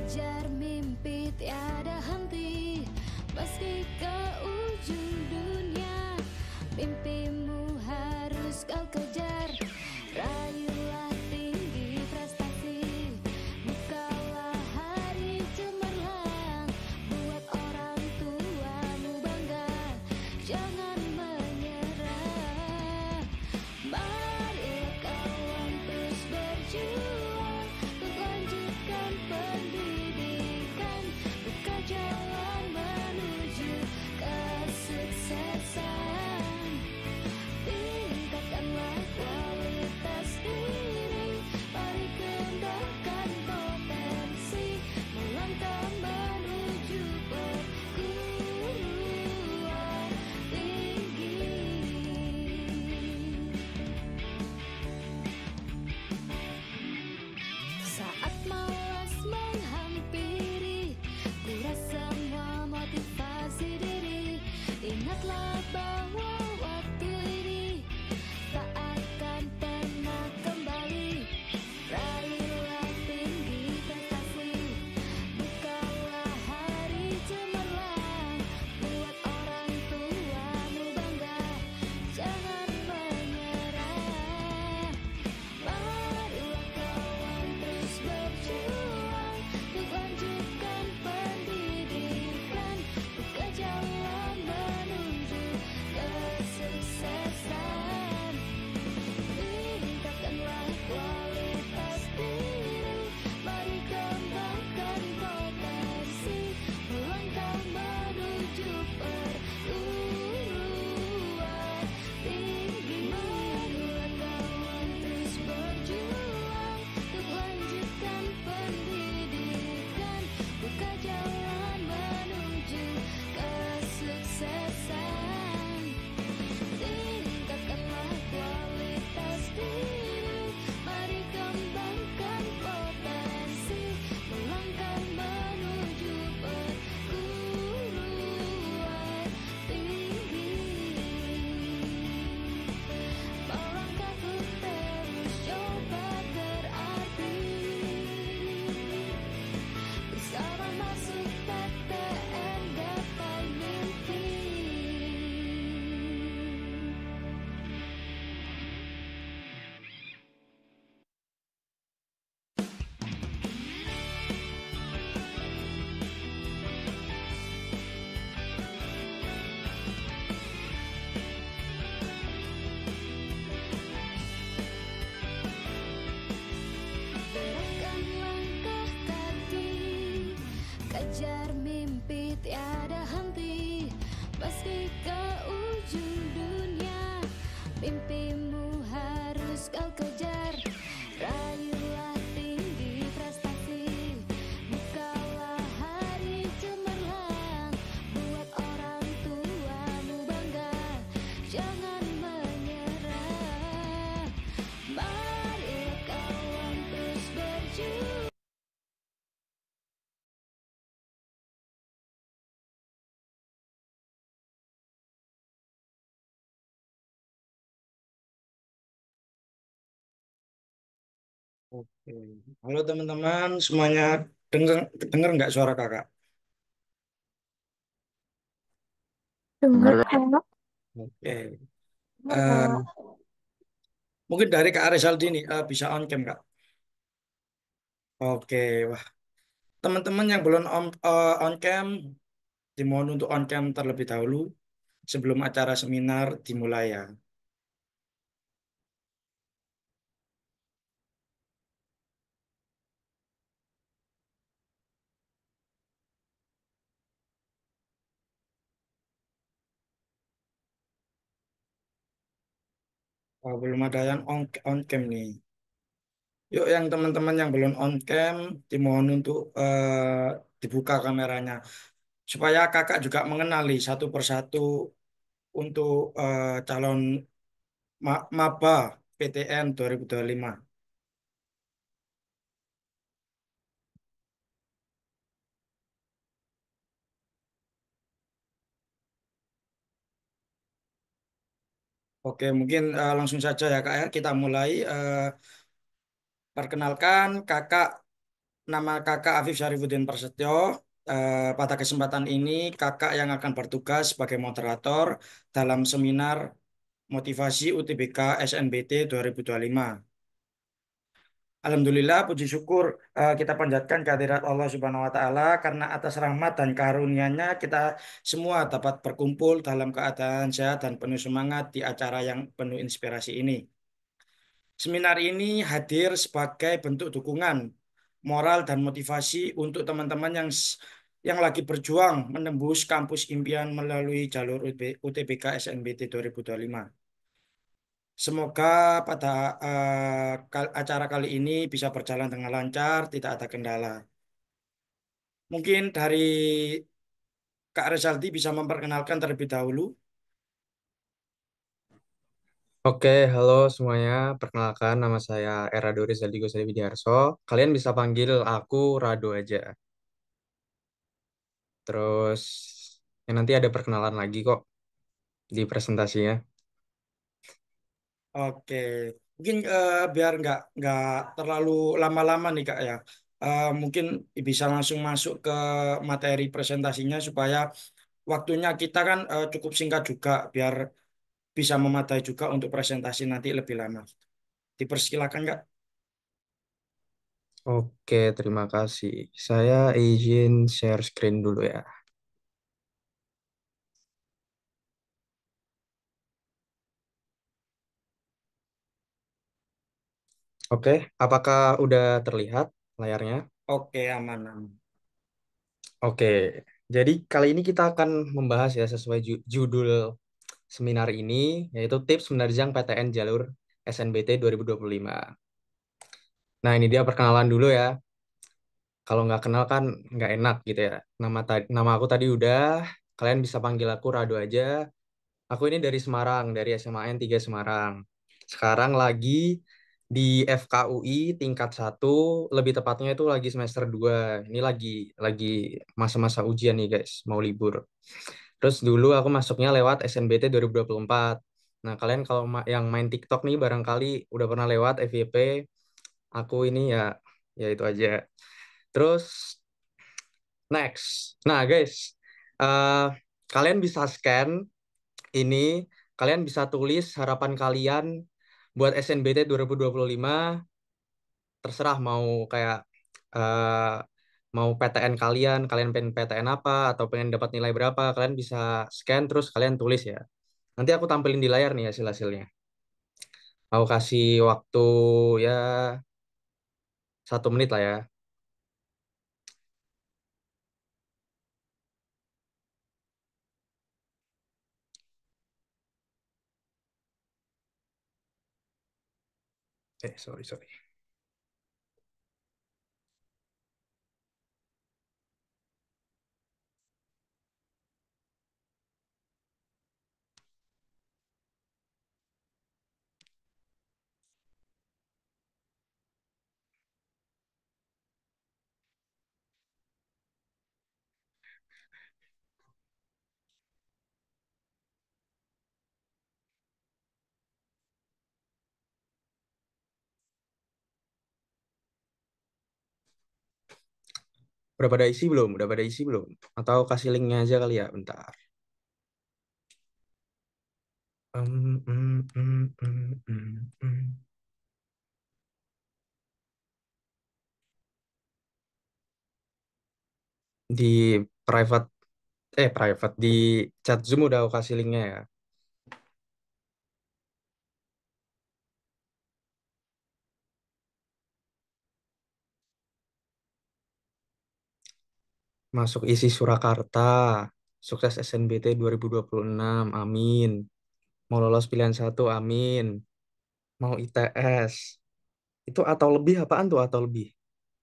Kejar mimpi tiada henti, meski ke ujung dunia. Mimpimu harus kau kejar, rayulah tinggi prestasi. Bukalah hari cemerlang, buat orang tuamu bangga. Jangan menyerah, marilah kawan terus berjuang untuk lanjutkan pendidikan, buka jalan menuju kesuksesan. Tingkatkanlah kualitas diri, mari kembangkan potensi, melangkah menuju perguruan tinggi. Saat malas menghampiri, kuras semua motivasi diri. Ingatlah bahwa waktu ini tak akan pernah kembali. Raihlah tinggi prestasi, bukalah hari cemerlang, buat orang tuamu bangga. Jangan menyerah, marilah kawan terus berjuang untuk lanjutkan pendidikan, buka jalan menuju kesuksesan. Tingkatkanlah kualitas diri, mari kembangkan potensi, melangkah menuju perguruan tinggi. Marilah kawan terus berjuang untuk lanjutkan pendidikan, buka jalan menuju kesuksesan. Tingkatkanlah kualitas diri, mari kembangkan potensi, melangkah menuju perguruan tinggi. Melangkahku terus coba berarti, bersama masuk PTN gapai mimpi. Gerakkan langkah kaki, kejar mimpi tiada henti, meski ke ujung dunia. Mimpimu harus kau kejar, rayulah tinggi prestasi. Bukalah hari cemerlang, buat orang tuamu bangga. Jangan menyerah, marilah kawan terus berjuang. Oke. Halo teman-teman, semuanya denger denger nggak suara kakak? Dengar Dengar Kak? Kak, Oke. dengar Eh, Kak. mungkin dari Kak Arisaldi nih bisa on cam Kak. Oke, wah teman-teman yang belum on cam dimohon untuk on cam terlebih dahulu sebelum acara seminar dimulai ya. Oh, belum ada yang on cam nih. Yuk yang teman-teman yang belum on cam dimohon untuk dibuka kameranya supaya kakak juga mengenali satu persatu untuk calon maba PTN 2025. Oke, mungkin langsung saja ya Kak ya. Kita mulai. Perkenalkan kakak Nama kakak Afif Syarifuddin Prasetyo. Pada kesempatan ini kakak yang akan bertugas sebagai moderator dalam seminar motivasi UTBK SNBT 2025. Alhamdulillah, puji syukur kita panjatkan kehadirat Allah Subhanahu wa Ta'ala karena atas rahmat dan karunia-Nya kita semua dapat berkumpul dalam keadaan sehat dan penuh semangat di acara yang penuh inspirasi ini. Seminar ini hadir sebagai bentuk dukungan moral dan motivasi untuk teman-teman yang lagi berjuang menembus kampus impian melalui jalur UTBK SNBT 2025. Semoga pada acara kali ini bisa berjalan dengan lancar, tidak ada kendala. Mungkin dari Kak Rezaldi bisa memperkenalkan terlebih dahulu. Oke, halo semuanya. Perkenalkan, nama saya Erado Rizaldi Gosali Widiarso. Kalian bisa panggil aku Rado aja. Terus, ya nanti ada perkenalan lagi kok di presentasinya. Oke, mungkin biar nggak terlalu lama-lama nih Kak ya. Mungkin bisa langsung masuk ke materi presentasinya supaya waktunya kita kan cukup singkat juga biar bisa memadai juga untuk presentasi nanti lebih lama. Dipersilakan Kak. Oke, terima kasih. Saya izin share screen dulu ya. Oke, apakah udah terlihat layarnya? Oke, aman, aman. Oke, jadi kali ini kita akan membahas ya sesuai judul seminar ini, yaitu tips menerjang PTN jalur SNBT 2025. Nah, ini dia perkenalan dulu ya. Kalau nggak kenal kan nggak enak gitu ya. Nama aku tadi udah, kalian bisa panggil aku Rado aja. Aku ini dari Semarang, dari SMAN 3 Semarang. Sekarang lagi di FKUI tingkat 1, lebih tepatnya itu lagi semester 2. Ini lagi masa-masa ujian nih guys, mau libur. Terus dulu aku masuknya lewat SNBT 2024. Nah, kalian kalau yang main TikTok nih barangkali udah pernah lewat FYP. Aku ini ya itu aja. Terus next. Nah, guys, eh, kalian bisa scan ini, kalian bisa tulis harapan kalian buat SNBT 2025, terserah mau kayak eh, mau PTN kalian, kalian pengen PTN apa atau pengen dapat nilai berapa, kalian bisa scan terus kalian tulis ya. Nanti aku tampilin di layar nih hasil-hasilnya. Aku kasih waktu ya 1 menit lah ya. Sorry, sorry. Udah pada isi belum? Udah pada isi belum? Atau kasih linknya aja kali ya, bentar. Em, em, em, em, em, em. Di private, private, di chat Zoom udah aku kasih linknya ya. Masuk isi Surakarta, sukses SNBT 2026, amin. Mau lolos pilihan 1, amin. Mau ITS, itu atau lebih apaan tuh atau lebih?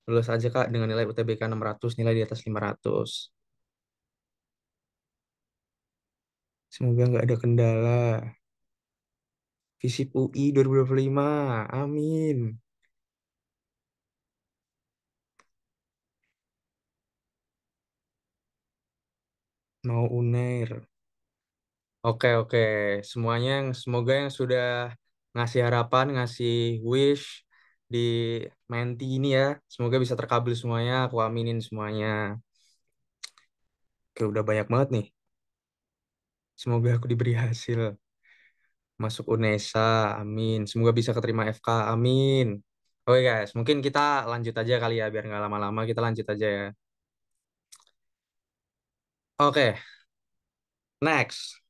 Lulus aja Kak dengan nilai UTBK 600, nilai di atas 500. Semoga nggak ada kendala. Visip UI 2025, amin. Mau UNER. Oke, oke. Semuanya semoga yang sudah ngasih harapan, ngasih wish, di Menti ini ya. Semoga bisa terkabul semuanya, aku aminin semuanya. Oke, udah banyak banget nih. Semoga aku diberi hasil. Masuk UNESA, amin. Semoga bisa keterima FK, amin. Oke guys, mungkin kita lanjut aja kali ya, biar nggak lama-lama, kita lanjut aja ya. Oke, next.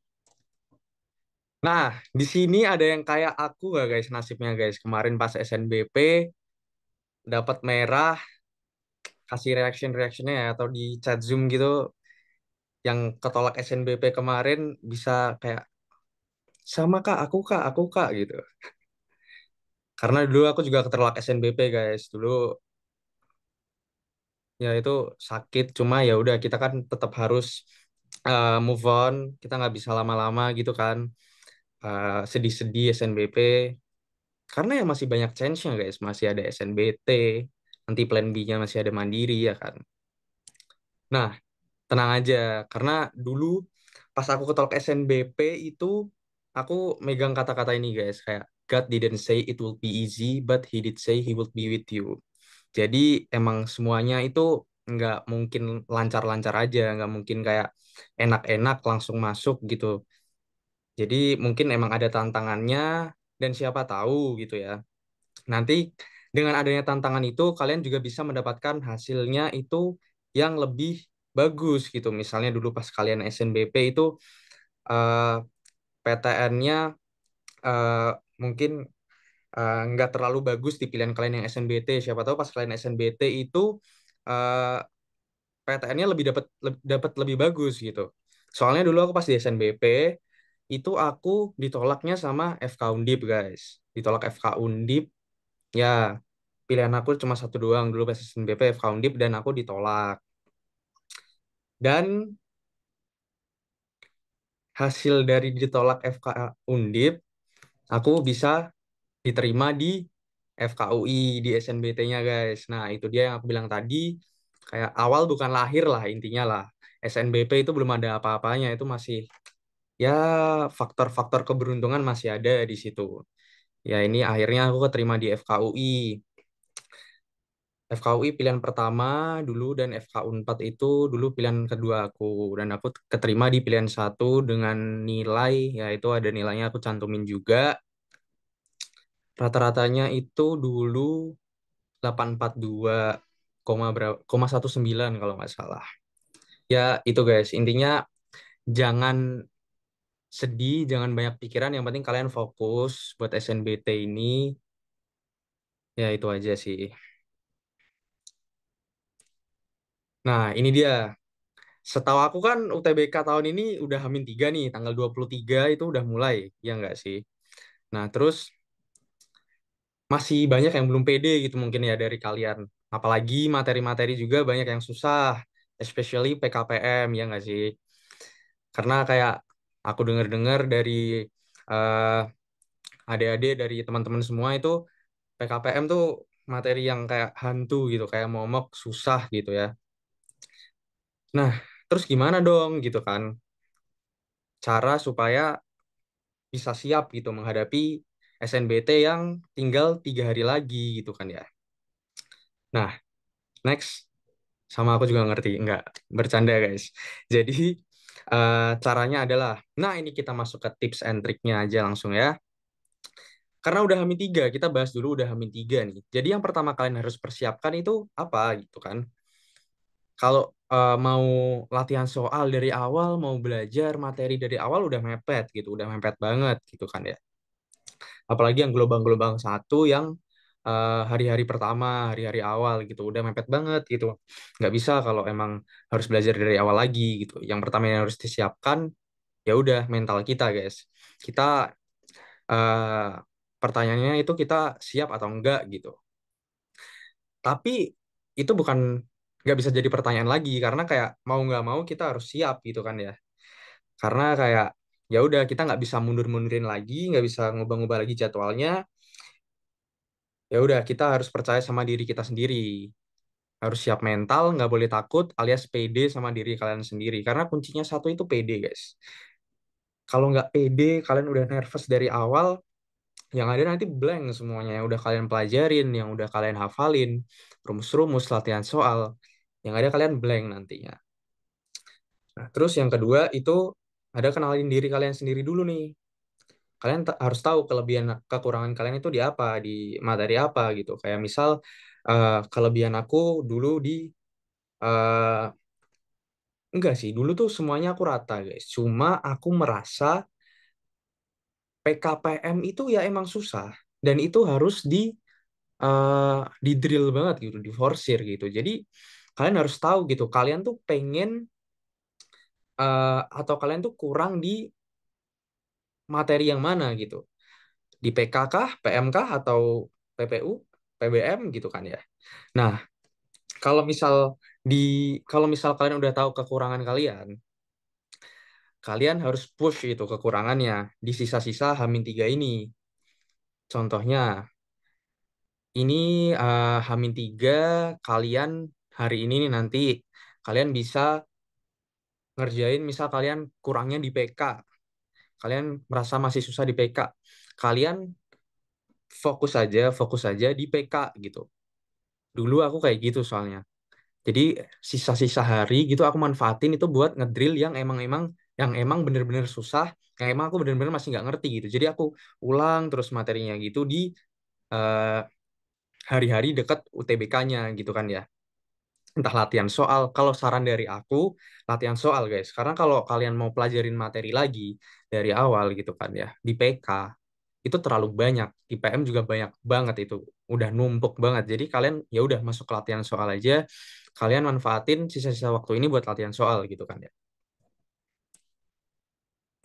Nah, di sini ada yang kayak aku gak guys nasibnya guys. Kemarin pas SNBP dapat merah, kasih reaction-reactionnya ya, atau di chat Zoom gitu, yang ketolak SNBP kemarin bisa kayak sama kak, aku kak gitu. Karena dulu aku juga ketolak SNBP guys. Dulu ya itu sakit, cuma ya udah kita kan tetap harus move on. Kita nggak bisa lama-lama gitu kan. Sedih-sedih SNBP. Karena ya masih banyak chance-nya guys. Masih ada SNBT, nanti plan B-nya masih ada Mandiri ya kan. Nah, tenang aja, karena dulu pas aku ketolak SNBP itu aku megang kata-kata ini guys, kayak God didn't say it will be easy, but he did say he will be with you. Jadi emang semuanya itu nggak mungkin lancar-lancar aja, nggak mungkin kayak enak-enak langsung masuk gitu. Jadi mungkin emang ada tantangannya dan siapa tahu gitu ya. Nanti dengan adanya tantangan itu kalian juga bisa mendapatkan hasilnya itu yang lebih bagus gitu. Misalnya dulu pas kalian SNBP itu PTN-nya mungkin nggak terlalu bagus di pilihan kalian yang SNBT. Siapa tahu pas kalian SNBT itu eh, PTN-nya dapat lebih bagus gitu. Soalnya dulu aku pas di SNBP itu aku ditolaknya sama FK Undip guys. Ditolak FK Undip ya, pilihan aku cuma satu doang dulu pas SNBP FK Undip dan aku ditolak. Dan hasil dari ditolak FK Undip, aku bisa diterima di FKUI di SNBT-nya guys. Nah, itu dia yang aku bilang tadi, kayak awal bukan lahir lah intinya lah. SNBP itu belum ada apa-apanya, itu masih ya faktor-faktor keberuntungan masih ada di situ. Ya ini akhirnya aku keterima di FKUI. FKUI pilihan pertama dulu dan FK4 itu dulu pilihan kedua aku, dan aku keterima di pilihan satu dengan nilai, ya itu ada nilainya aku cantumin juga. Rata-ratanya itu dulu 842 berapa, 19 kalau nggak salah. Ya itu guys, intinya jangan sedih, jangan banyak pikiran, yang penting kalian fokus buat SNBT ini. Ya itu aja sih. Nah ini dia. Setahu aku kan UTBK tahun ini udah H-3 nih, tanggal 23 itu udah mulai, ya nggak sih? Nah, terus masih banyak yang belum pede gitu mungkin ya dari kalian. Apalagi materi-materi juga banyak yang susah, especially PKPM, ya nggak sih? Karena kayak aku dengar-dengar dari eh, adik-adik dari teman-teman semua itu PKPM tuh materi yang kayak hantu gitu, kayak momok susah gitu ya. Nah, terus gimana dong gitu kan? Cara supaya bisa siap gitu menghadapi SNBT yang tinggal 3 hari lagi gitu kan ya. Nah, next, sama aku juga ngerti, nggak bercanda guys. Jadi caranya adalah, nah ini kita masuk ke tips and triknya aja langsung ya. Karena udah H-3, kita bahas dulu udah H-3 nih. Jadi yang pertama kalian harus persiapkan itu apa gitu kan. Kalau mau latihan soal dari awal, mau belajar materi dari awal udah mepet gitu, udah mepet banget gitu kan ya. Apalagi yang gelombang-gelombang satu yang hari-hari pertama, hari-hari awal gitu, udah mepet banget gitu. Nggak bisa kalau emang harus belajar dari awal lagi gitu. Yang pertama yang harus disiapkan ya udah mental kita guys. Kita eh, pertanyaannya itu kita siap atau enggak gitu. Tapi itu bukan nggak bisa jadi pertanyaan lagi karena kayak mau nggak mau kita harus siap gitu kan ya. Karena kayak ya udah kita nggak bisa mundur-mundurin lagi, nggak bisa ngubah-ngubah lagi jadwalnya. Ya udah kita harus percaya sama diri kita sendiri, harus siap mental, nggak boleh takut, alias pede sama diri kalian sendiri, karena kuncinya satu itu pede guys. Kalau nggak pede, kalian udah nervous dari awal, yang ada nanti blank semuanya yang udah kalian pelajarin, yang udah kalian hafalin, rumus-rumus latihan soal, yang ada kalian blank nantinya. Nah, terus yang kedua itu ada kenalin diri kalian sendiri dulu nih. Kalian harus tahu kelebihan kekurangan kalian itu di apa, di materi apa gitu. Kayak misal kelebihan aku dulu di eh, enggak sih, dulu tuh semuanya aku rata, guys. Cuma aku merasa PKPM itu ya emang susah dan itu harus di drill banget gitu, diforsir gitu. Jadi kalian harus tahu gitu, kalian tuh pengen atau kalian tuh kurang di materi yang mana gitu. Di PK kah, PM kah, atau PPU, PBM gitu kan ya. Nah, kalau misal di kalau misal kalian udah tahu kekurangan kalian, kalian harus push itu kekurangannya di sisa-sisa H-3 ini. Contohnya, ini H-3 kalian hari ini nih nanti kalian bisa ngerjain misal kalian kurangnya di PK. Kalian merasa masih susah di PK. Kalian fokus aja di PK gitu. Dulu aku kayak gitu soalnya. Jadi sisa-sisa hari gitu aku manfaatin itu buat ngedrill yang emang bener-bener susah, yang emang aku bener-bener masih nggak ngerti gitu. Jadi aku ulang terus materinya gitu di eh, hari-hari dekat UTBK-nya gitu kan ya. Entah latihan soal. Kalau saran dari aku, latihan soal guys. Karena kalau kalian mau pelajarin materi lagi dari awal gitu kan ya, di PK itu terlalu banyak, di PM juga banyak banget itu, udah numpuk banget. Jadi kalian ya udah masuk ke latihan soal aja, kalian manfaatin sisa-sisa waktu ini buat latihan soal gitu kan ya.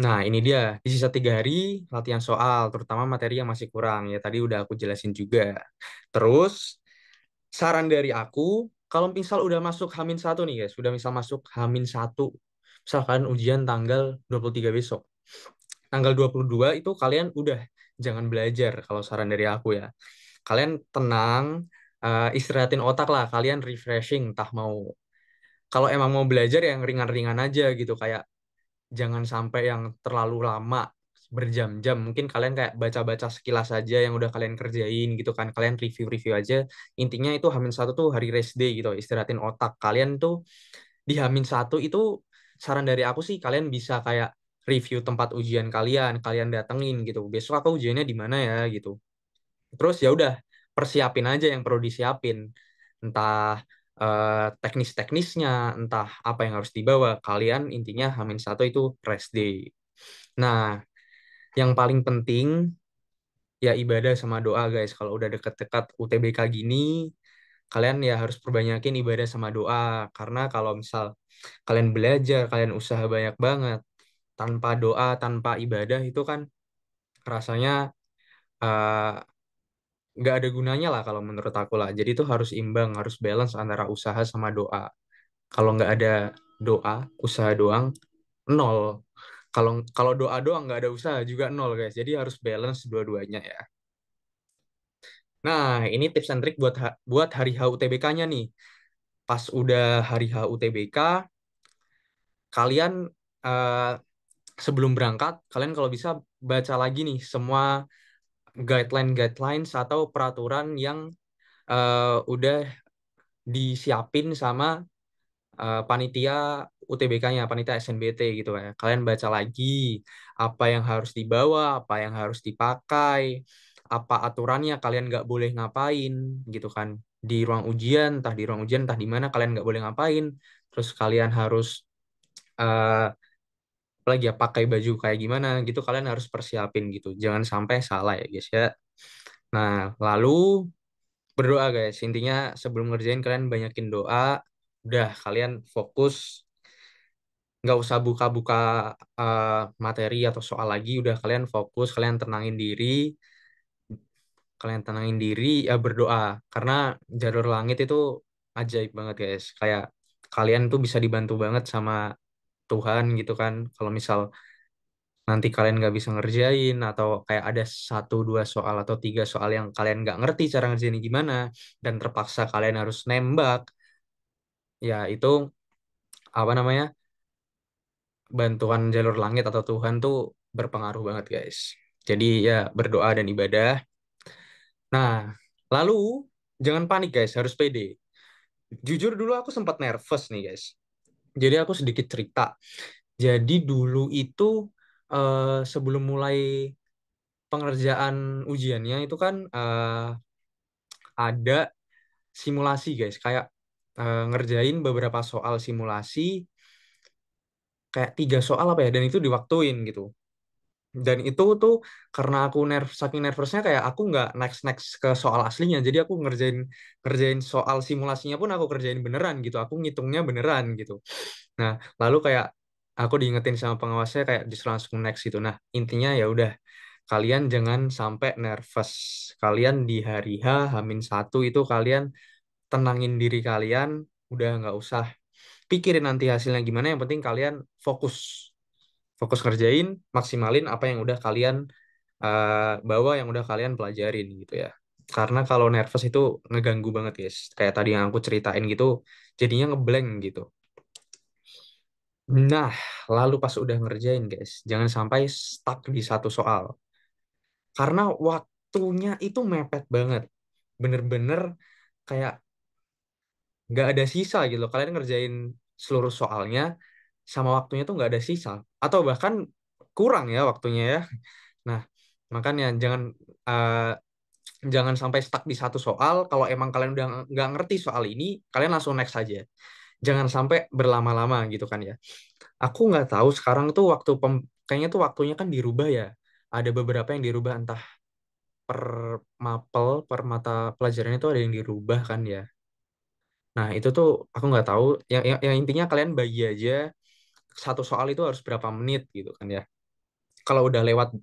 Nah ini dia, di sisa 3 hari latihan soal, terutama materi yang masih kurang ya tadi udah aku jelasin juga. Terus saran dari aku, kalau misal udah masuk H-1 nih guys, udah misal masuk H-1, misalkan ujian tanggal 23 besok, tanggal 22 itu kalian udah jangan belajar kalau saran dari aku ya. Kalian tenang, istirahatin otak lah, kalian refreshing, entah mau kalau emang mau belajar yang ringan-ringan aja gitu, kayak jangan sampai yang terlalu lama berjam-jam. Mungkin kalian kayak baca-baca sekilas aja yang udah kalian kerjain gitu kan, kalian review-review aja. Intinya itu H-1 tuh hari rest day gitu, istirahatin otak. Kalian tuh di H-1 itu saran dari aku sih kalian bisa kayak review tempat ujian kalian, kalian datengin gitu. Besok aku ujiannya di mana ya gitu. Terus ya udah persiapin aja yang perlu disiapin. Entah teknis-teknisnya, entah apa yang harus dibawa. Kalian intinya H-1 itu rest day. Nah, yang paling penting ya ibadah sama doa guys. Kalau udah deket-dekat UTBK gini, kalian ya harus perbanyakin ibadah sama doa. Karena kalau misal kalian belajar, kalian usaha banyak banget, tanpa doa, tanpa ibadah itu kan rasanya eh, nggak ada gunanya lah kalau menurut aku lah. Jadi itu harus imbang, harus balance antara usaha sama doa. Kalau nggak ada doa, usaha doang, nol. Kalau kalau doa doang nggak ada usaha juga nol guys. Jadi harus balance dua-duanya ya. Nah, ini tips and trick buat hari HUTBK-nya nih. Pas udah hari HUTBK, kalian eh, sebelum berangkat, kalian kalau bisa baca lagi nih semua guidelines atau peraturan yang udah disiapin sama panitia UTBK-nya, panitia SNBT gitu ya. Kalian baca lagi apa yang harus dibawa, apa yang harus dipakai, apa aturannya, kalian nggak boleh ngapain gitu kan. Di ruang ujian, entah di mana kalian nggak boleh ngapain. Terus kalian harus eh lagi ya pakai baju kayak gimana gitu, kalian harus persiapin gitu. Jangan sampai salah ya guys ya. Nah, lalu berdoa guys. Intinya sebelum ngerjain kalian banyakin doa. Udah kalian fokus, nggak usah buka-buka eh, materi atau soal lagi. Udah kalian fokus, kalian tenangin diri, ya berdoa. Karena jalur langit itu ajaib banget guys. Kayak kalian tuh bisa dibantu banget sama Tuhan gitu kan. Kalau misal nanti kalian nggak bisa ngerjain atau kayak ada 1 2 soal atau 3 soal yang kalian nggak ngerti cara ngerjain gimana dan terpaksa kalian harus nembak, ya itu apa namanya, bantuan jalur langit atau Tuhan tuh berpengaruh banget guys. Jadi ya berdoa dan ibadah. Nah, lalu jangan panik guys, harus pede. Jujur dulu aku sempat nervous nih guys. Jadi aku sedikit cerita. Jadi dulu itu sebelum mulai pengerjaan ujiannya itu kan ada simulasi guys, kayak ngerjain beberapa soal simulasi, kayak 3 soal apa ya, dan itu diwaktuin gitu. Dan itu tuh karena aku saking nervousnya kayak aku nggak next next ke soal aslinya, jadi aku ngerjain ngerjain soal simulasinya pun aku kerjain beneran gitu, aku ngitungnya beneran gitu. Nah, lalu kayak aku diingetin sama pengawasnya kayak disuruh langsung next gitu. Nah, intinya ya udah, kalian jangan sampai nervous. Kalian di hari H-1 itu kalian tenangin diri kalian, udah nggak usah pikirin nanti hasilnya gimana, yang penting kalian fokus. Fokus ngerjain, maksimalin apa yang udah kalian bawa, yang udah kalian pelajarin gitu ya. Karena kalau nervous itu ngeganggu banget guys. Kayak tadi yang aku ceritain gitu, jadinya ngeblank gitu. Nah, lalu pas udah ngerjain guys, jangan sampai stuck di satu soal. Karena waktunya itu mepet banget. Bener-bener kayak nggak ada sisa gitu. Kalian ngerjain seluruh soalnya, sama waktunya tuh nggak ada sisa. Atau bahkan kurang ya waktunya ya. Nah, makanya eh, jangan sampai stuck di satu soal. Kalau emang kalian udah nggak ngerti soal ini, kalian langsung next aja. Jangan sampai berlama-lama gitu kan ya. Aku nggak tahu sekarang tuh kayaknya tuh waktunya kan dirubah ya. Ada beberapa yang dirubah, entah per per mata pelajaran itu ada yang dirubah kan ya. Nah, itu tuh aku nggak tahu. Yang intinya kalian bagi aja satu soal itu harus berapa menit gitu kan ya. Kalau udah lewat,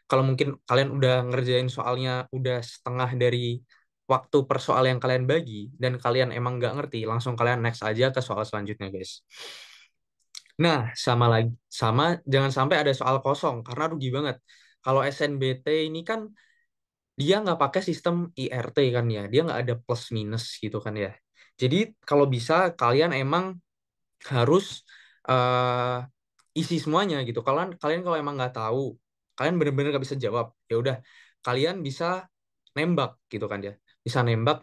kalau mungkin kalian udah ngerjain soalnya udah setengah dari waktu per soal yang kalian bagi, dan kalian emang nggak ngerti, langsung kalian next aja ke soal selanjutnya, guys. Nah, sama jangan sampai ada soal kosong, karena rugi banget. Kalau SNBT ini kan dia nggak pakai sistem IRT kan ya, dia nggak ada plus minus gitu kan ya. Jadi kalau bisa kalian emang harus isi semuanya gitu. Kalian kalian kalau emang nggak tahu, kalian bener-bener nggak bisa jawab, ya udah kalian bisa nembak gitu kan ya. Bisa nembak,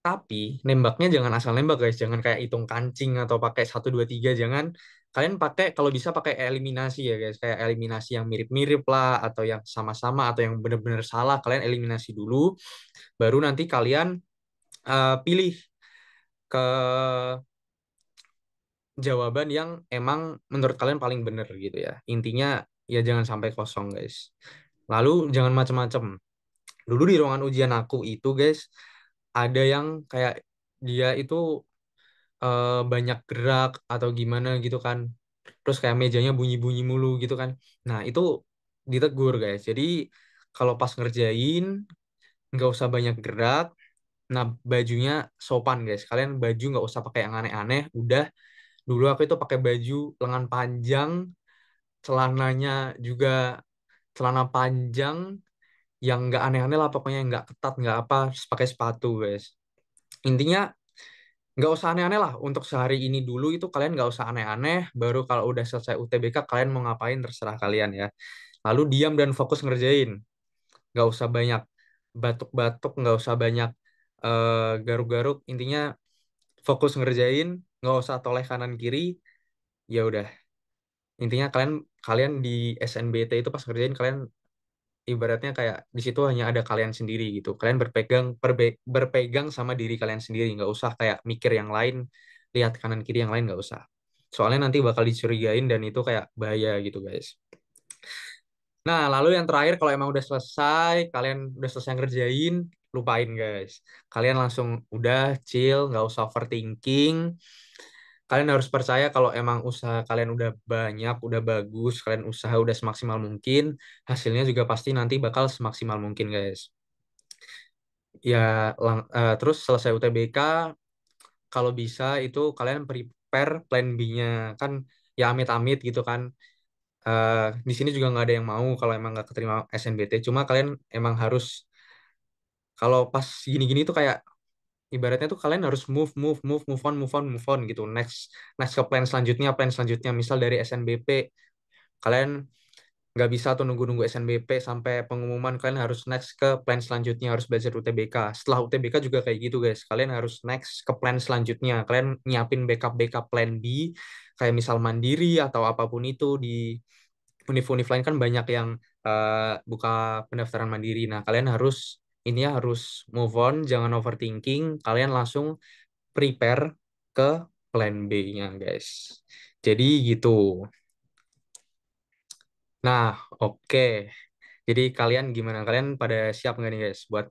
tapi nembaknya jangan asal nembak guys. Jangan kayak hitung kancing atau pakai 1 2 3, jangan. Kalian pakai, kalau bisa pakai eliminasi ya guys. Kayak eliminasi yang mirip-mirip lah, atau yang sama-sama, atau yang bener-bener salah. Kalian eliminasi dulu, baru nanti kalian pilih ke jawaban yang emang menurut kalian paling bener gitu ya. Intinya ya jangan sampai kosong guys. Lalu jangan macem-macem. Dulu di ruangan ujian aku itu guys, ada yang kayak dia itu banyak gerak atau gimana gitu kan. Terus kayak mejanya bunyi-bunyi mulu gitu kan. Nah itu ditegur guys. Jadi kalau pas ngerjain nggak usah banyak gerak. Nah bajunya sopan guys. Kalian baju nggak usah pakai yang aneh-aneh. Udah, dulu aku itu pakai baju lengan panjang, celananya juga celana panjang yang nggak aneh-aneh lah, pokoknya yang nggak ketat nggak apa, terus pakai sepatu guys. Intinya nggak usah aneh-aneh lah untuk sehari ini dulu. Itu kalian nggak usah aneh-aneh, baru kalau udah selesai UTBK kalian mau ngapain terserah kalian ya. Lalu diam dan fokus ngerjain, nggak usah banyak batuk-batuk, nggak usah banyak garuk-garuk. Intinya fokus ngerjain, nggak usah toleh kanan kiri. Ya udah, intinya kalian kalian di SNBT itu pas ngerjain, kalian ibaratnya kayak di situ hanya ada kalian sendiri gitu. Kalian berpegang sama diri kalian sendiri, nggak usah kayak mikir yang lain, lihat kanan kiri yang lain, nggak usah. Soalnya nanti bakal dicurigain dan itu kayak bahaya gitu guys. Nah, lalu yang terakhir, kalau emang udah selesai, kalian udah selesai ngerjain, lupain guys. Kalian langsung udah chill, nggak usah overthinking. Kalian harus percaya kalau emang usaha kalian udah banyak, udah bagus, kalian usaha udah semaksimal mungkin, hasilnya juga pasti nanti bakal semaksimal mungkin, guys. Ya, terus selesai UTBK, kalau bisa itu kalian prepare plan B-nya. Kan ya amit-amit gitu kan. Eh, di sini juga nggak ada yang mau kalau emang nggak keterima SNBT. Cuma kalian emang harus, kalau pas gini-gini tuh kayak ibaratnya tuh kalian harus move on gitu. Next next ke plan selanjutnya, misal dari SNBP kalian nggak bisa tuh nunggu-nunggu SNBP sampai pengumuman. Kalian harus next ke plan selanjutnya, harus belajar UTBK. Setelah UTBK juga kayak gitu guys, kalian harus next ke plan selanjutnya. Kalian nyiapin backup plan B kayak misal Mandiri atau apapun itu. Di univ-univ lain kan banyak yang buka pendaftaran mandiri. Nah, kalian harus intinya harus move on, jangan overthinking. Kalian langsung prepare ke plan B-nya, guys. Jadi gitu. Nah, oke. Jadi kalian gimana? Kalian pada siap nggak nih, guys, buat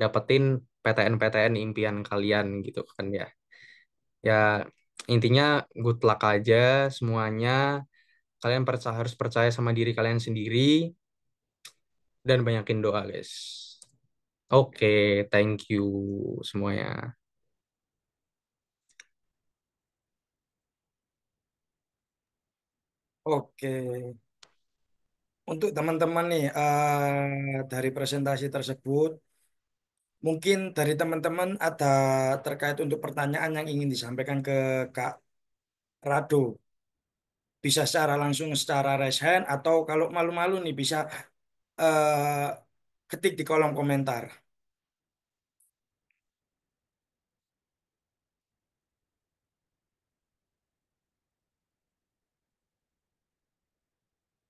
dapetin PTN-PTN impian kalian gitu kan ya? Ya, intinya good luck aja semuanya. Kalian harus percaya sama diri kalian sendiri dan banyakin doa, guys. Oke, thank you semuanya. Oke, untuk teman-teman nih dari presentasi tersebut, mungkin dari teman-teman ada terkait untuk pertanyaan yang ingin disampaikan ke Kak Rado. Bisa secara langsung secara raise hand atau kalau malu-malu nih bisa eh, ketik di kolom komentar.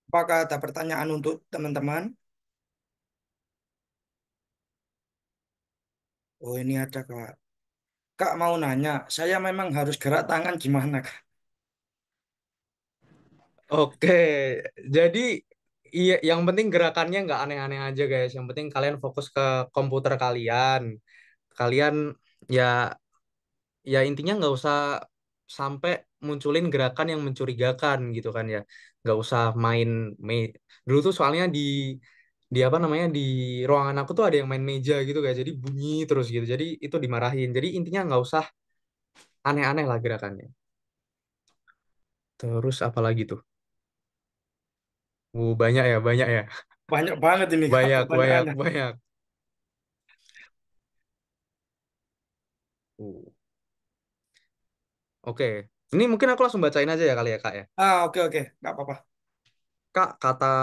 Apakah ada pertanyaan untuk teman-teman? Oh ini ada Kak. Kak mau nanya, saya memang harus gerak tangan gimana Kak? Oke, jadi iya, yang penting gerakannya nggak aneh-aneh aja, guys. Yang penting kalian fokus ke komputer kalian. Kalian ya ya intinya nggak usah sampai munculin gerakan yang mencurigakan gitu kan ya. Nggak usah dulu tuh soalnya di apa namanya di ruangan aku tuh ada yang main meja gitu guys. Jadi bunyi terus gitu. Jadi itu dimarahin. Jadi intinya nggak usah aneh-aneh lah gerakannya. Terus apa lagi tuh? Banyak ya, banyak ya. Banyak banget ini Kak Banyak, banyak, pertanyaannya. banyak. Uh, Oke. Ini mungkin aku langsung bacain aja ya kali ya, Kak ya. Oke oke, nggak apa-apa. Kak, kata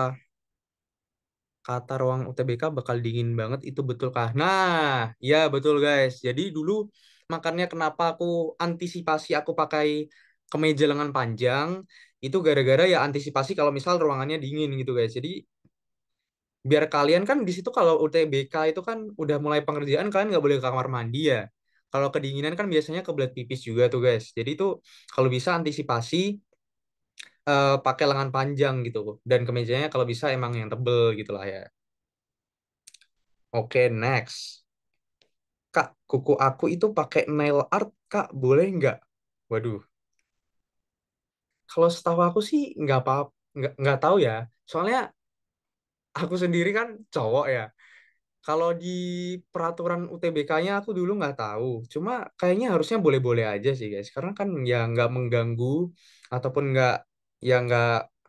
kata ruang UTBK bakal dingin banget, itu betul kah? Nah, ya betul guys. Jadi dulu makanya kenapa aku antisipasi aku pakai kemeja lengan panjang, itu gara-gara ya antisipasi kalau misal ruangannya dingin gitu guys. Jadi biar kalian kan di situ kalau UTBK itu kan udah mulai pengerjaan, kalian nggak boleh ke kamar mandi ya. Kalau kedinginan kan biasanya kebelet pipis juga tuh guys. Jadi itu kalau bisa antisipasi pakai lengan panjang gitu. Dan kemejanya kalau bisa emang yang tebel gitu lah ya. Oke, next. Kak, kuku aku itu pakai nail art, Kak, boleh nggak? Waduh, kalau setahu aku sih nggak apa, nggak tahu ya. Soalnya aku sendiri kan cowok ya. Kalau di peraturan UTBK-nya aku dulu nggak tahu. Cuma kayaknya harusnya boleh-boleh aja sih, guys. Karena kan ya nggak mengganggu ataupun nggak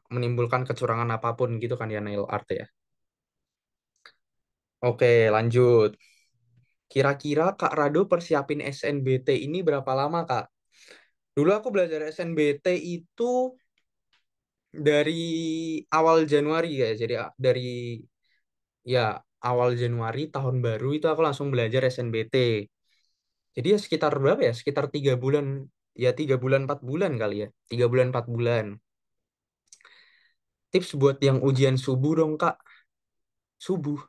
menimbulkan kecurangan apapun gitu kan ya nail art ya. Oke, lanjut. Kira-kira Kak Rado persiapin SNBT ini berapa lama, Kak? Dulu aku belajar SNBT itu dari awal Januari ya. Jadi dari ya awal Januari tahun baru itu aku langsung belajar SNBT. Jadi ya sekitar berapa ya? Sekitar 3 bulan, ya 3 bulan 4 bulan kali ya. 3 bulan 4 bulan. Tips buat yang ujian subuh dong Kak. Subuh.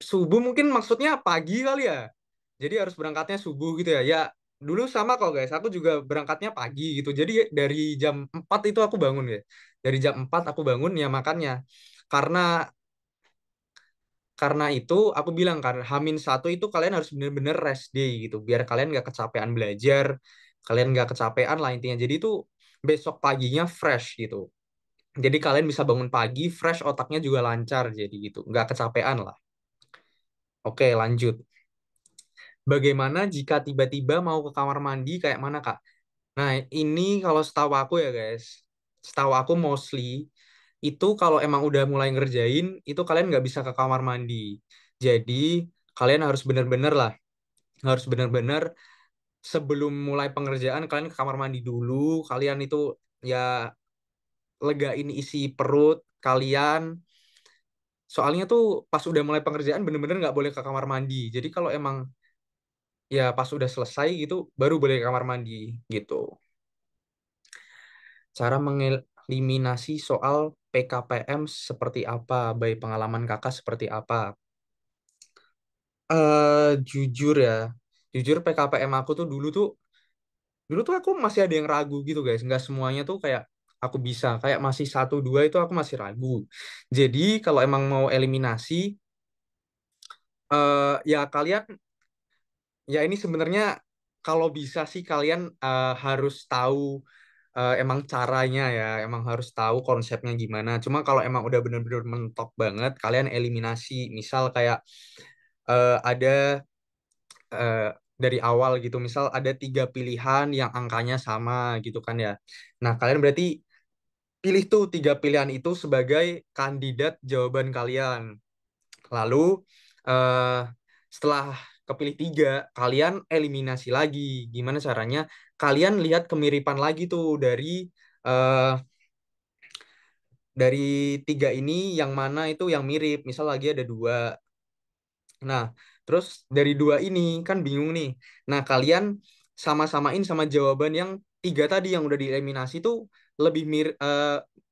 Subuh mungkin maksudnya pagi kali ya. Jadi harus berangkatnya subuh gitu ya. Ya dulu sama kok guys. Aku juga berangkatnya pagi gitu. Jadi dari jam 4 itu aku bangun ya. Dari jam 4 aku bangun ya makanya. Karena karena itu aku bilang kan H-1 itu kalian harus bener-bener rest day gitu biar kalian nggak kecapean belajar, kalian nggak kecapean lah intinya. Jadi itu besok paginya fresh gitu, jadi kalian bisa bangun pagi fresh, otaknya juga lancar, jadi gitu nggak kecapean lah. Oke, lanjut. Bagaimana jika tiba-tiba mau ke kamar mandi, kayak mana Kak? Nah, ini kalau setahu aku ya guys, setahu aku mostly itu kalau emang udah mulai ngerjain, itu kalian nggak bisa ke kamar mandi. Jadi kalian harus bener-bener lah, harus bener-bener sebelum mulai pengerjaan kalian ke kamar mandi dulu. Kalian itu ya legain isi perut kalian. Soalnya tuh pas udah mulai pengerjaan bener-bener nggak boleh ke kamar mandi. Jadi kalau emang ya pas udah selesai gitu baru boleh ke kamar mandi gitu. Cara mengeliminasi soal PKPM seperti apa? Baik, pengalaman kakak seperti apa? Jujur ya, jujur PKPM aku tuh dulu tuh aku masih ada yang ragu gitu guys. Nggak semuanya tuh kayak aku bisa. Kayak masih satu dua itu aku masih ragu. Jadi kalau emang mau eliminasi, ya kalian ya ini sebenarnya kalau bisa sih kalian harus tahu emang caranya ya, emang harus tahu konsepnya gimana. Cuma kalau emang udah bener-bener mentok banget, kalian eliminasi. Misal kayak ada eh, dari awal gitu, misal ada 3 pilihan yang angkanya sama gitu kan ya. Nah, kalian berarti pilih tuh 3 pilihan itu sebagai kandidat jawaban kalian. Lalu eh, setelah kepilih 3, kalian eliminasi lagi. Gimana caranya? Kalian lihat kemiripan lagi tuh eh, dari 3 ini yang mana itu yang mirip. Misal lagi ada 2. Nah, terus dari 2 ini kan bingung nih. Nah, kalian sama-samain sama jawaban yang 3 tadi yang udah dieliminasi tuh lebih mirip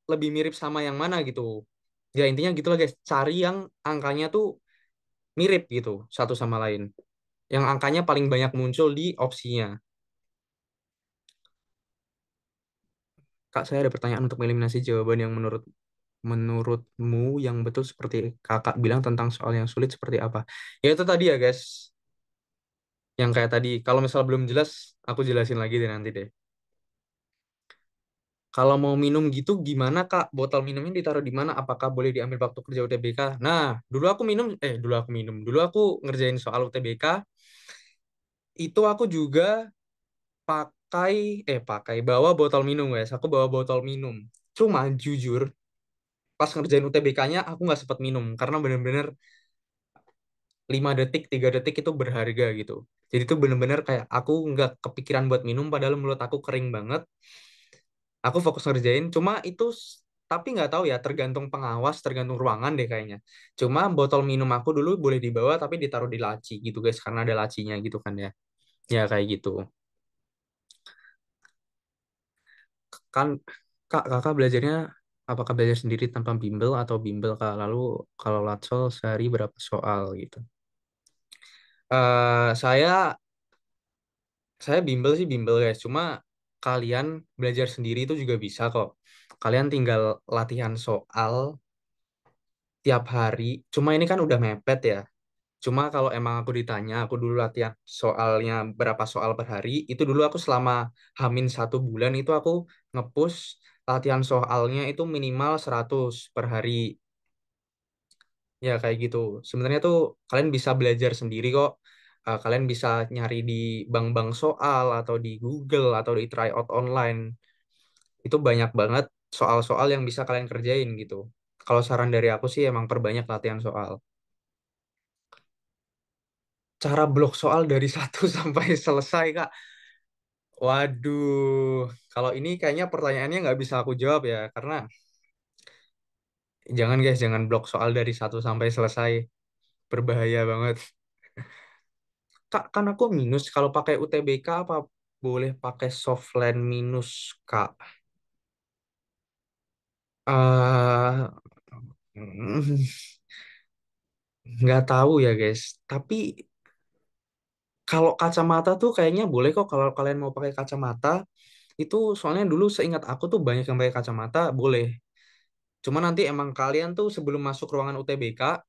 lebih mirip sama yang mana gitu. Ya intinya gitu lah guys. Cari yang angkanya tuh mirip gitu satu sama lain. Yang angkanya paling banyak muncul di opsinya. Kak, saya ada pertanyaan untuk meliminasi jawaban yang menurutmu yang betul seperti kakak bilang tentang soal yang sulit seperti apa. Ya itu tadi ya guys. Yang kayak tadi. Kalau misal belum jelas, aku jelasin lagi deh nanti deh. Kalau mau minum gitu gimana Kak? Botol minumnya ditaruh di mana? Apakah boleh diambil waktu kerja UTBK? Nah, dulu aku ngerjain soal UTBK, itu aku juga pakai bawa botol minum guys. Aku bawa botol minum. Cuma jujur pas ngerjain UTBK-nya aku nggak sempat minum karena bener-bener 5 detik, 3 detik itu berharga gitu. Jadi itu bener-bener kayak aku nggak kepikiran buat minum padahal mulut aku kering banget. Aku fokus ngerjain, cuma itu tapi nggak tahu ya, tergantung pengawas, tergantung ruangan deh kayaknya. Cuma botol minum aku dulu boleh dibawa tapi ditaruh di laci gitu guys, karena ada lacinya gitu kan ya. Ya kayak gitu. Kan kakak belajarnya apakah belajar sendiri tanpa bimbel atau bimbel kak? Lalu kalau Latsol sehari berapa soal gitu? Saya bimbel sih bimbel guys. Cuma kalian belajar sendiri itu juga bisa kok. Kalian tinggal latihan soal tiap hari. Cuma ini kan udah mepet ya. Cuma kalau emang aku ditanya, aku dulu latihan soalnya berapa soal per hari, itu dulu aku selama hamin 1 bulan itu aku ngepush latihan soalnya itu minimal 100 per hari. Ya kayak gitu. Sebenarnya tuh kalian bisa belajar sendiri kok. Kalian bisa nyari di bank-bank soal atau di Google atau di tryout online. Itu banyak banget soal-soal yang bisa kalian kerjain gitu. Kalau saran dari aku sih emang perbanyak latihan soal. Cara blok soal dari satu sampai selesai, Kak. Waduh, kalau ini kayaknya pertanyaannya nggak bisa aku jawab ya, karena jangan guys, jangan blok soal dari satu sampai selesai. Berbahaya banget. Kak, kan aku minus. Kalau pakai UTBK apa boleh pakai softland minus, Kak? eh nggak tahu ya guys. Tapi kalau kacamata tuh kayaknya boleh kok kalau kalian mau pakai kacamata. Itu soalnya dulu seingat aku tuh banyak yang pakai kacamata, boleh. Cuma nanti emang kalian tuh sebelum masuk ruangan UTBK,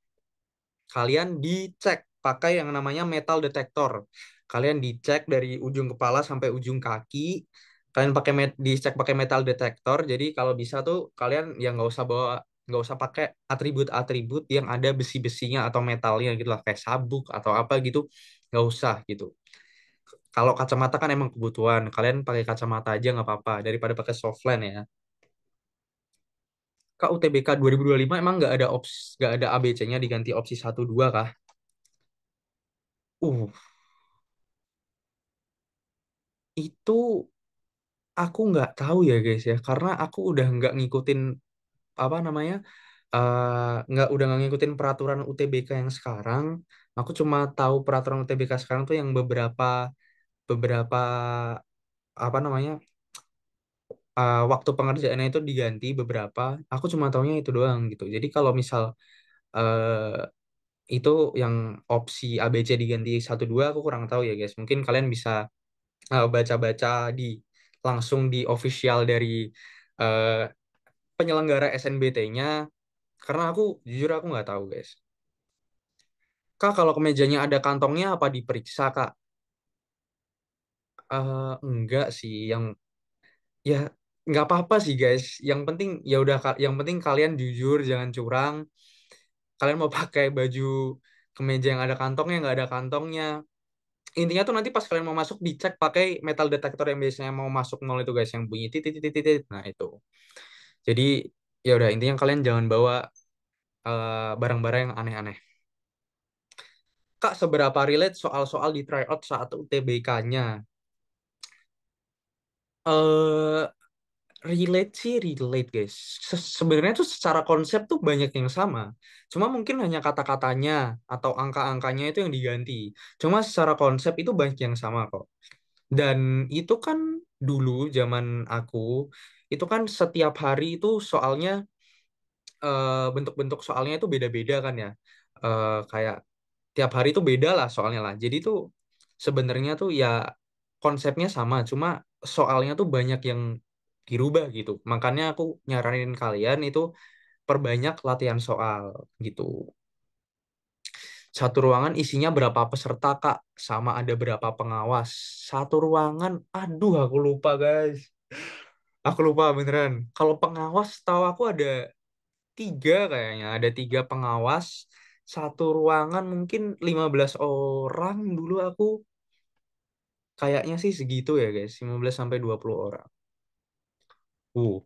kalian dicek pakai yang namanya metal detector. Kalian dicek dari ujung kepala sampai ujung kaki. Kalian dicek pakai metal detector. Jadi kalau bisa tuh kalian yang nggak usah pakai atribut-atribut yang ada besi-besinya atau metalnya gitu lah, kayak sabuk atau apa gitu, nggak usah gitu. Kalau kacamata kan emang kebutuhan, kalian pakai kacamata aja nggak apa-apa daripada pakai softland ya. Kak, UTBK 2025 emang nggak ada ABC-nya diganti opsi 1 2 kah? Uh, itu aku nggak tahu ya guys ya, karena aku udah nggak ngikutin apa namanya, nggak ngikutin peraturan UTBK yang sekarang. Aku cuma tahu peraturan UTBK sekarang tuh yang beberapa beberapa apa namanya, waktu pengerjaannya itu diganti beberapa. Aku cuma taunya itu doang gitu. Jadi kalau misal eh, itu yang opsi ABC diganti 1 2 aku kurang tahu ya guys. Mungkin kalian bisa baca-baca di langsung di official dari eh, penyelenggara SNBT-nya, karena aku jujur aku nggak tahu guys. Kak, kalau kemejanya ada kantongnya apa diperiksa, Kak? Enggak sih, ya nggak apa-apa sih guys. Yang penting ya udah, yang penting kalian jujur, jangan curang. Kalian mau pakai baju kemeja yang ada kantongnya, nggak ada kantongnya. Intinya tuh nanti pas kalian mau masuk dicek pakai metal detector yang biasanya mau masuk nol itu guys, yang bunyi titit titit titit. Nah itu. Jadi ya udah, intinya kalian jangan bawa barang-barang yang aneh-aneh. Kak, seberapa relate soal-soal di tryout saat UTBK-nya? Eh relate sih relate guys. Sebenarnya tuh secara konsep tuh banyak yang sama. Cuma mungkin hanya kata-katanya atau angka-angkanya itu yang diganti. Cuma secara konsep itu banyak yang sama kok. Dan itu kan dulu zaman aku, itu kan setiap hari itu soalnya bentuk-bentuk soalnya itu beda-beda kan ya. Kayak tiap hari itu beda lah soalnya lah. Jadi tuh sebenarnya tuh ya konsepnya sama, cuma soalnya tuh banyak yang dirubah gitu. Makanya aku nyaranin kalian itu perbanyak latihan soal gitu. Satu ruangan isinya berapa peserta, Kak? Sama ada berapa pengawas? Satu ruangan, aduh aku lupa guys. Aku lupa beneran. Kalau pengawas tahu aku ada 3 kayaknya. Ada 3 pengawas. Satu ruangan mungkin 15 orang dulu aku. Kayaknya sih segitu ya guys. 15 sampai 20 orang.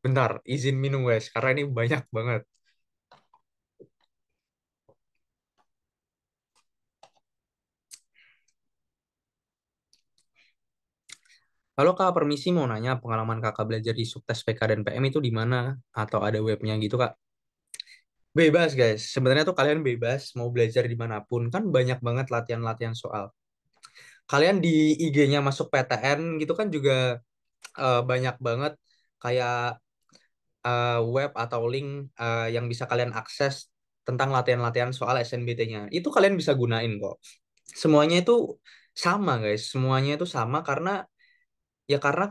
Bentar. Izin minum guys. Karena ini banyak banget. Halo Kak, permisi mau nanya pengalaman Kakak belajar di Subtes PK dan PM itu di mana? Atau ada webnya gitu Kak? Bebas guys. Sebenarnya tuh kalian bebas mau belajar dimanapun. Kan banyak banget latihan-latihan soal. Kalian di IG-nya masuk PTN gitu kan juga banyak banget kayak web atau link yang bisa kalian akses tentang latihan-latihan soal SNBT-nya. Itu kalian bisa gunain kok. Semuanya itu sama guys. Semuanya itu sama karena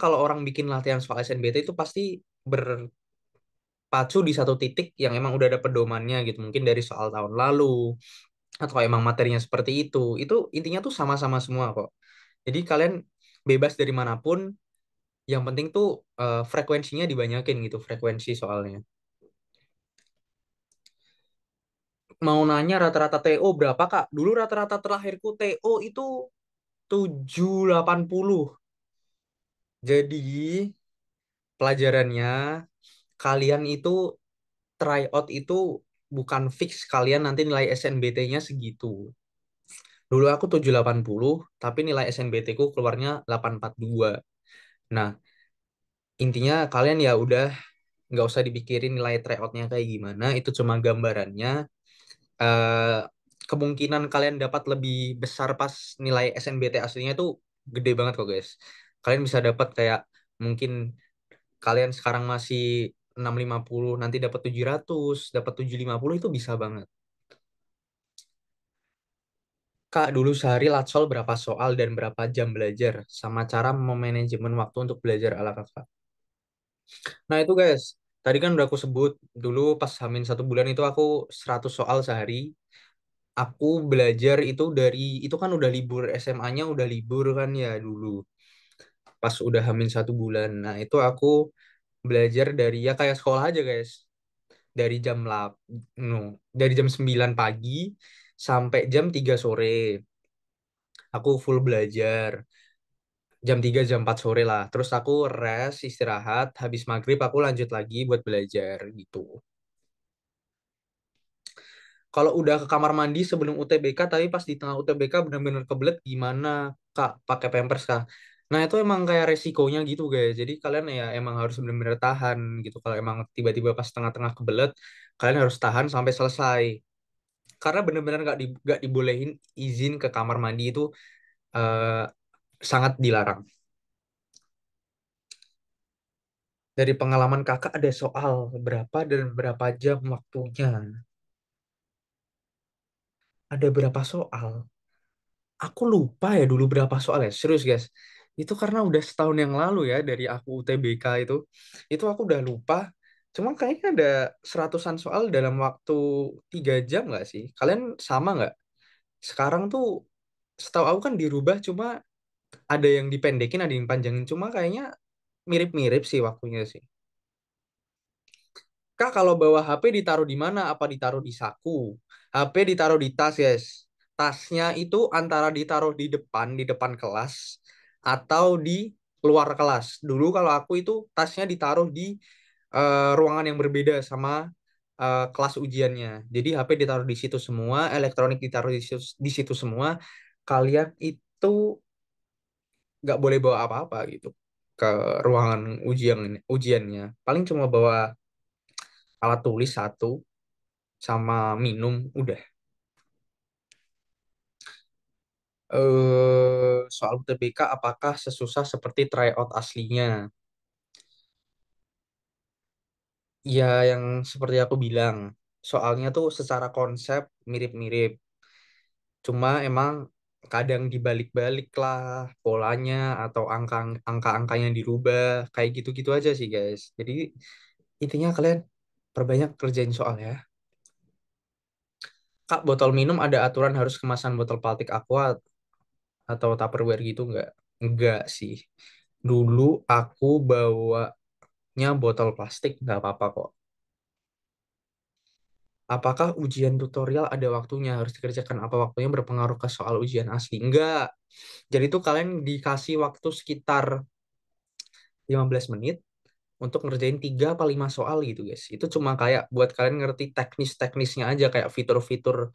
kalau orang bikin latihan soal SNBT itu pasti berpacu di satu titik yang emang udah ada pedomannya gitu. Mungkin dari soal tahun lalu atau emang materinya seperti itu. Itu intinya tuh sama-sama semua kok. Jadi kalian bebas dari manapun, yang penting tuh frekuensinya dibanyakin gitu, frekuensi soalnya. Mau nanya rata-rata TO berapa, Kak? Dulu rata-rata terakhirku TO itu 780. Jadi pelajarannya kalian itu tryout itu bukan fix kalian nanti nilai SNBT-nya segitu. Dulu aku 780, tapi nilai SNBT ku keluarnya 842. Nah, intinya kalian ya udah nggak usah dipikirin nilai tryout-nya kayak gimana, itu cuma gambarannya. eh, Kemungkinan kalian dapat lebih besar pas nilai SNBT aslinya itu gede banget kok guys. Kalian bisa dapat kayak mungkin kalian sekarang masih 650 nanti dapat 700, dapat 750 itu bisa banget. Kak, dulu sehari Latsol berapa soal dan berapa jam belajar sama cara memanajemen waktu untuk belajar ala kakak. Nah itu guys, tadi kan udah aku sebut dulu pas Hamin 1 bulan itu aku 100 soal sehari. Aku belajar itu itu kan udah libur SMA-nya udah libur kan ya dulu pas udah hamil 1 bulan. Nah itu aku belajar dari ya kayak sekolah aja guys, dari jam 8 no, dari jam 9 pagi sampai jam 3 sore aku full belajar. Jam 3 jam 4 sore lah, terus aku rest istirahat, habis maghrib aku lanjut lagi buat belajar gitu. Kalau udah ke kamar mandi sebelum UTBK tapi pas di tengah UTBK benar-benar kebelet gimana Kak? Pakai Pampers Kak? Nah, itu emang kayak resikonya gitu, guys. Jadi kalian ya emang harus benar-benar tahan gitu. Kalau emang tiba-tiba pas tengah-tengah kebelet, kalian harus tahan sampai selesai. Karena benar-benar nggak dibolehin izin ke kamar mandi itu eh, sangat dilarang. Dari pengalaman kakak ada soal berapa dan berapa jam waktunya. Ada berapa soal? Aku lupa ya dulu berapa soal ya. Serius guys. Itu karena udah setahun yang lalu ya dari aku UTBK itu. Itu aku udah lupa. Cuma kayaknya ada seratusan soal dalam waktu 3 jam nggak sih? Kalian sama nggak? Sekarang tuh setahu aku kan dirubah cuma ada yang dipendekin, ada yang panjangin. Cuma kayaknya mirip-mirip sih waktunya sih. Kak, kalau bawa HP ditaruh di mana? Apa ditaruh di saku? HP ditaruh di tas, guys. Tasnya itu antara ditaruh di depan kelas, atau di luar kelas. Dulu kalau aku itu tasnya ditaruh di ruangan yang berbeda sama kelas ujiannya. Jadi HP ditaruh di situ semua, elektronik ditaruh di situ semua. Kalian itu nggak boleh bawa apa-apa gitu ke ruangan ujiannya. Paling cuma bawa alat tulis satu sama minum udah. Soal UTBK apakah sesusah seperti tryout aslinya? Ya, yang seperti aku bilang, soalnya tuh secara konsep mirip-mirip. Cuma emang kadang dibalik-balik lah polanya atau angka-angkanya dirubah. Kayak gitu-gitu aja sih, guys. Jadi intinya kalian perbanyak kerjain soal ya. Kak, botol minum ada aturan harus kemasan botol plastik aqua atau Tupperware gitu nggak? Nggak sih. Dulu aku bawanya botol plastik, nggak apa-apa kok. Apakah ujian tutorial ada waktunya harus dikerjakan? Apa waktunya berpengaruh ke soal ujian asli? Enggak. Jadi tuh kalian dikasih waktu sekitar 15 menit untuk ngerjain 3 apa 5 soal gitu guys. Itu cuma kayak buat kalian ngerti teknis-teknisnya aja, kayak fitur-fitur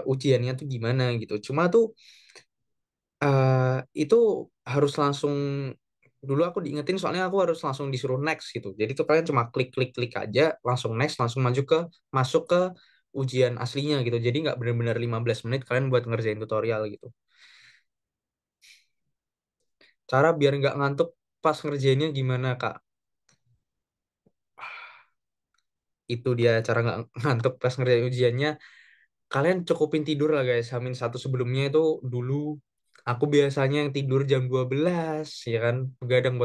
ujiannya tuh gimana gitu. Cuma tuh itu harus langsung, dulu aku diingetin soalnya aku harus langsung disuruh next gitu. Jadi tuh kalian cuma klik klik klik aja, langsung next, langsung masuk ke ujian aslinya gitu. Jadi nggak benar-benar 15 menit kalian buat ngerjain tutorial gitu. Cara biar nggak ngantuk pas ngerjainnya gimana Kak? Itu dia cara nggak ngantuk pas ngerjain ujiannya. Kalian cukupin tidur lah guys. Hamin satu sebelumnya itu dulu aku biasanya yang tidur jam 12 ya kan. Begadang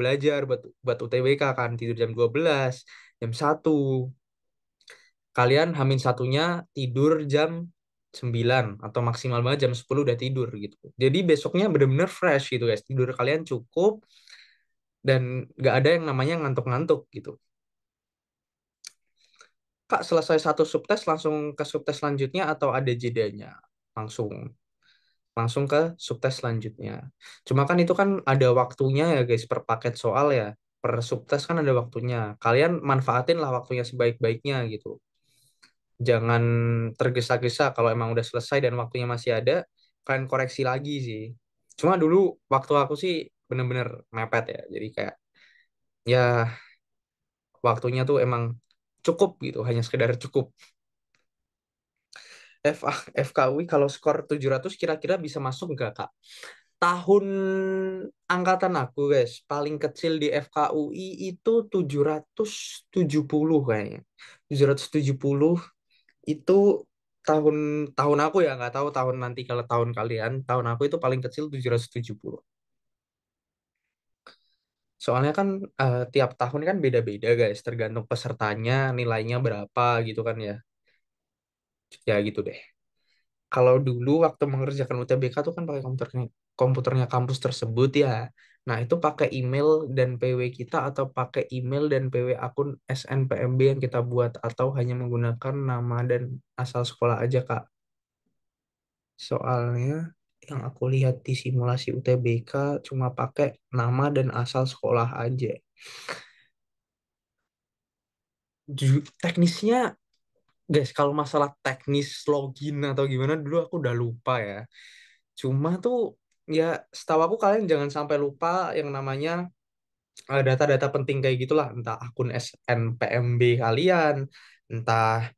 belajar buat UTBK kan tidur jam 12, jam 1. Kalian Hamin satunya tidur jam 9 atau maksimal banget jam 10 udah tidur gitu. Jadi besoknya bener-bener fresh gitu guys. Tidur kalian cukup dan nggak ada yang namanya ngantuk-ngantuk gitu. Kak, selesai satu subtes langsung ke subtes selanjutnya atau ada jedanya? Langsung. Langsung ke subtes selanjutnya. Cuma kan itu kan ada waktunya ya guys per paket soal ya. Per subtes kan ada waktunya. Kalian manfaatin lah waktunya sebaik-baiknya gitu. Jangan tergesa-gesa kalau emang udah selesai dan waktunya masih ada, kalian koreksi lagi sih. Cuma dulu waktu aku sih bener-bener mepet ya. Jadi kayak ya waktunya tuh emang cukup gitu, hanya sekedar cukup. FKUI kalau skor 700 kira-kira bisa masuk nggak, Kak? Tahun angkatan aku, guys, paling kecil di FKUI itu 770 kayaknya. 770 itu tahun tahun aku ya, nggak tahu tahun nanti kalau tahun kalian. Tahun aku itu paling kecil 770. Soalnya kan tiap tahun kan beda-beda, guys, tergantung pesertanya, nilainya berapa gitu kan ya. Ya gitu deh. Kalau dulu waktu mengerjakan UTBK tuh kan pakai komputernya kampus tersebut ya. Nah, itu pakai email dan PW kita atau pakai email dan PW akun SNPMB yang kita buat atau hanya menggunakan nama dan asal sekolah aja, Kak. Soalnya yang aku lihat di simulasi UTBK cuma pakai nama dan asal sekolah aja. Teknisnya, guys, kalau masalah teknis login atau gimana dulu aku udah lupa ya. Cuma tuh ya setahu aku kalian jangan sampai lupa yang namanya data-data penting kayak gitulah, entah akun SNPMB kalian, entah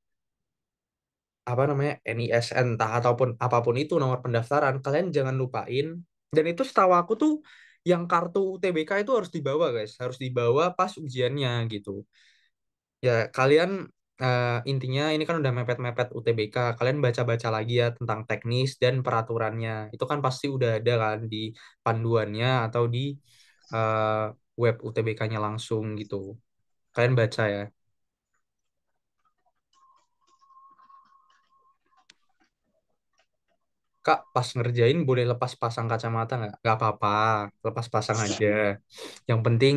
apa namanya NISN, entah ataupun apapun itu nomor pendaftaran, kalian jangan lupain. Dan itu setahu aku tuh yang kartu UTBK itu harus dibawa guys, harus dibawa pas ujiannya gitu. Ya kalian intinya ini kan udah mepet-mepet UTBK, kalian baca-baca lagi ya tentang teknis dan peraturannya. Itu kan pasti udah ada kan di panduannya atau di eh, web UTBK-nya langsung gitu. Kalian baca ya. Kak, pas ngerjain boleh lepas pasang kacamata nggak? Nggak apa-apa, lepas pasang aja. Yang penting,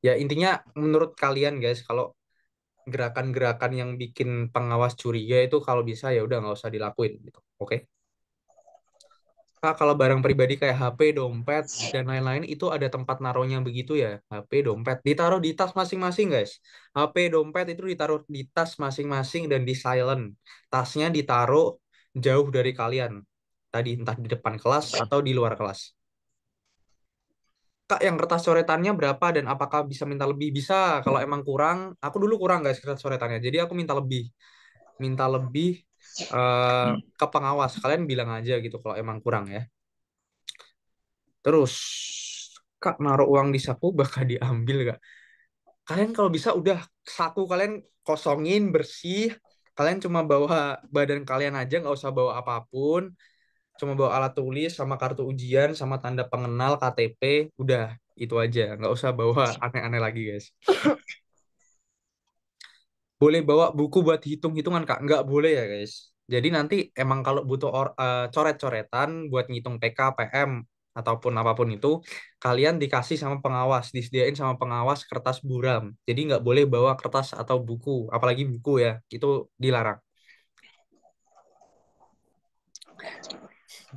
ya intinya menurut kalian guys, kalau gerakan-gerakan yang bikin pengawas curiga itu kalau bisa ya udah nggak usah dilakuin gitu. Oke? Kak, kalau barang pribadi kayak HP, dompet, dan lain-lain itu ada tempat naruhnya begitu ya. HP, dompet, ditaruh di tas masing-masing guys. HP, dompet itu ditaruh di tas masing-masing dan di silent. Tasnya ditaruh jauh dari kalian. Tadi entah di depan kelas atau di luar kelas. Kak, yang kertas coretannya berapa dan apakah bisa minta lebih? Bisa. Kalau emang kurang, aku dulu kurang guys kertas coretannya. Jadi aku minta lebih. Minta lebih ke pengawas. Kalian bilang aja gitu kalau emang kurang ya. Terus, Kak, naruh uang di saku bakal diambil gak? Kalian kalau bisa udah saku kalian kosongin, bersih. Kalian cuma bawa badan kalian aja, nggak usah bawa apapun. Cuma bawa alat tulis sama kartu ujian sama tanda pengenal KTP. Udah, itu aja. Nggak usah bawa aneh-aneh lagi, guys. Boleh bawa buku buat hitung-hitungan, Kak? Nggak boleh ya, guys. Jadi nanti emang kalau butuh coret-coretan buat ngitung PK, PM, ataupun apapun itu, kalian dikasih sama pengawas, disediain sama pengawas kertas buram. Jadi nggak boleh bawa kertas atau buku, apalagi buku ya, itu dilarang.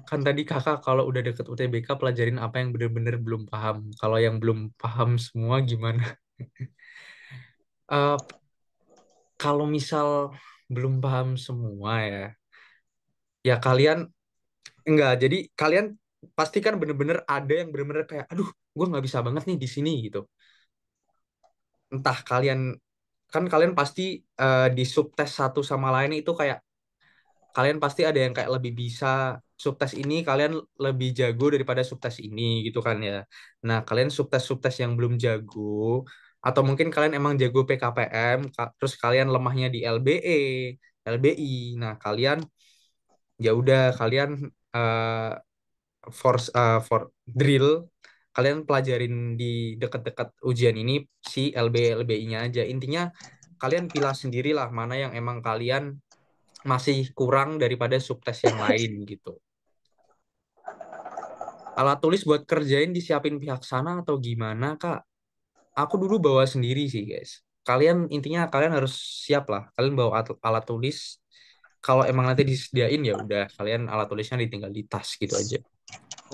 Kan tadi kakak kalau udah deket UTBK pelajarin apa yang bener-bener belum paham. Kalau yang belum paham semua gimana? Eh, kalau misal belum paham semua ya, ya kalian enggak. Jadi kalian pastikan bener-bener ada yang bener-bener kayak, aduh, gue nggak bisa banget nih di sini gitu. Entah kalian kan kalian pasti di subtes satu sama lain itu kayak kalian pasti ada yang kayak lebih bisa subtes ini kalian lebih jago daripada subtes ini gitu kan ya. Nah, kalian subtes-subtes yang belum jago atau mungkin kalian emang jago PKPM terus kalian lemahnya di LBE, LBI. Nah, kalian ya udah kalian eh, for drill kalian pelajarin di dekat-dekat ujian ini si LBI-nya aja. Intinya kalian pilah sendirilah mana yang emang kalian masih kurang daripada subtes yang lain gitu. Alat tulis buat kerjain disiapin pihak sana atau gimana, Kak? Aku dulu bawa sendiri sih, guys. Kalian intinya kalian harus siap lah. Kalian bawa alat tulis. Kalau emang nanti disediain ya udah, kalian alat tulisnya ditinggal di tas gitu aja.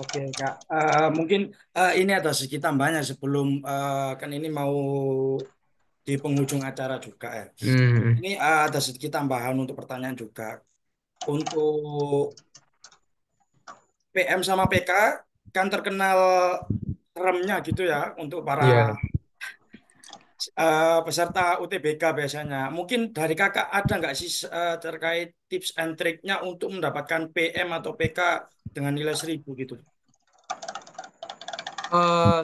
Oke, Kak. Mungkin ini ada sedikit tambahnya sebelum kan ini mau di penghujung acara juga ya. Hmm, Ini ada sedikit tambahan untuk pertanyaan juga. Untuk PM sama PK kan terkenal seremnya gitu ya untuk para iya. peserta UTBK biasanya. Mungkin dari kakak ada nggak sih terkait tips and triknya untuk mendapatkan PM atau PK dengan nilai 1000 gitu?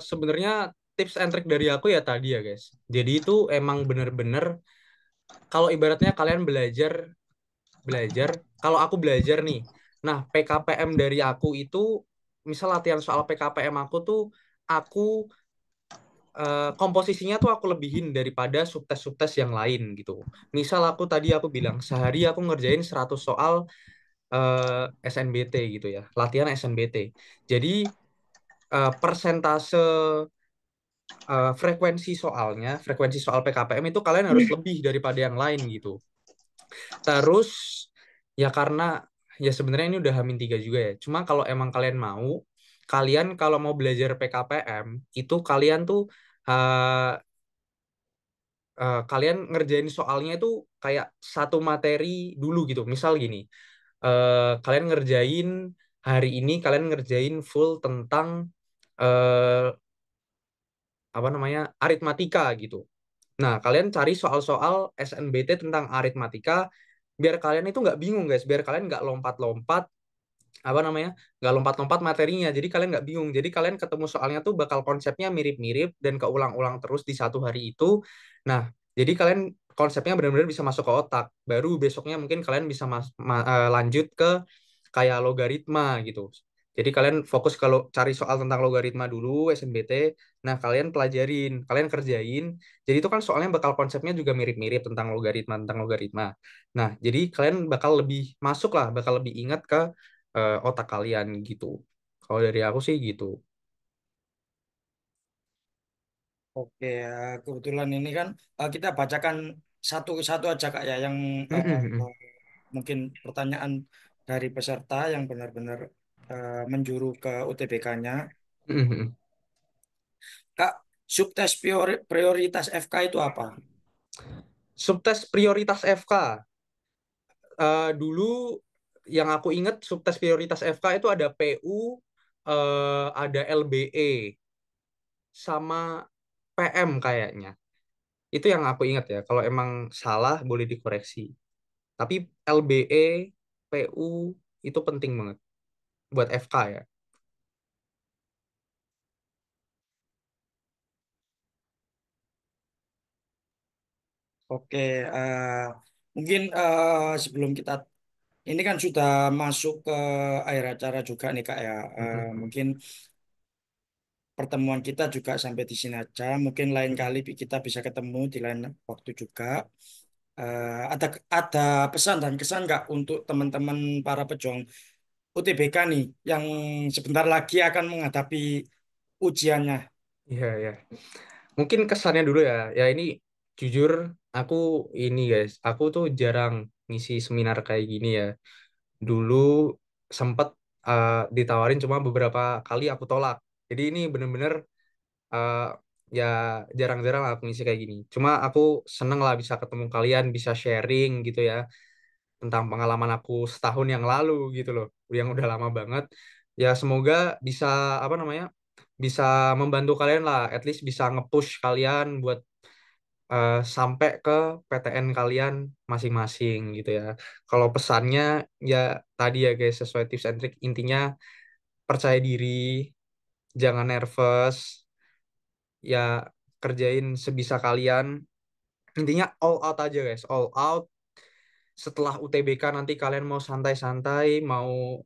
Sebenarnya tips and trick dari aku ya tadi ya, guys. Jadi itu emang bener-bener kalau ibaratnya kalian belajar belajar, kalau aku belajar nih. Nah, PKPM dari aku itu misal latihan soal PKPM aku tuh aku komposisinya tuh aku lebihin daripada subtes-subtes yang lain gitu. Misal aku tadi aku bilang sehari aku ngerjain 100 soal SNBT gitu ya, latihan SNBT. Jadi persentase frekuensi soal PKPM itu kalian harus lebih daripada yang lain gitu. Terus ya karena ya sebenarnya ini udah H-3 juga ya. Cuma kalau emang kalian mau, kalian kalau mau belajar PKPM itu kalian tuh eh, kalian ngerjain soalnya itu kayak satu materi dulu gitu. Misal gini, kalian ngerjain hari ini kalian ngerjain full tentang eh, apa namanya aritmatika gitu. Nah, kalian cari soal-soal SNBT tentang aritmatika biar kalian itu nggak bingung guys, biar kalian nggak lompat-lompat apa namanya nggak lompat-lompat materinya, jadi kalian nggak bingung, jadi kalian ketemu soalnya tuh bakal konsepnya mirip-mirip dan keulang-ulang terus di satu hari itu. Nah, jadi kalian konsepnya benar-benar bisa masuk ke otak, baru besoknya mungkin kalian bisa lanjut ke kayak logaritma gitu. Jadi kalian fokus kalau cari soal tentang logaritma dulu SNBT. Nah, kalian pelajarin, kalian kerjain. Jadi itu kan soalnya bakal konsepnya juga mirip-mirip tentang logaritma. Nah, jadi kalian bakal lebih masuk lah, bakal lebih ingat ke otak kalian gitu. Kalau dari aku sih gitu. Oke, kebetulan ini kan kita bacakan satu-satu aja Kak ya yang mungkin pertanyaan dari peserta yang benar-benar menjuru ke UTBK-nya. Kak, subtes prioritas FK itu apa? Subtes prioritas FK. Dulu yang aku ingat subtes prioritas FK itu ada PU, ada LBE, sama PM kayaknya. Itu yang aku ingat ya. Kalau emang salah boleh dikoreksi. Tapi LBE, PU itu penting banget buat FK ya. Oke, mungkin sebelum kita ini kan sudah masuk ke akhir acara juga nih Kak ya. Mungkin pertemuan kita juga sampai di sini aja. Mungkin lain kali kita bisa ketemu di lain waktu juga. Ada pesan dan kesan nggak untuk teman-teman para pejuang UTBK nih yang sebentar lagi akan menghadapi ujiannya? Iya, ya. Mungkin kesannya dulu ya. Ya ini jujur aku ini guys, aku tuh jarang ngisi seminar kayak gini ya. Dulu sempet ditawarin cuma beberapa kali aku tolak. Jadi ini bener-bener eh, ya jarang-jarang lah aku ngisi kayak gini. Cuma aku seneng lah bisa ketemu kalian, bisa sharing gitu ya tentang pengalaman aku setahun yang lalu gitu loh, yang udah lama banget. Ya semoga bisa apa namanya bisa membantu kalian lah, at least bisa nge-push kalian buat sampai ke PTN kalian masing-masing gitu ya. Kalau pesannya ya tadi ya guys, sesuai tips and trick, intinya percaya diri, jangan nervous, ya kerjain sebisa kalian. Intinya all out aja guys, all out. Setelah UTBK nanti kalian mau santai-santai, mau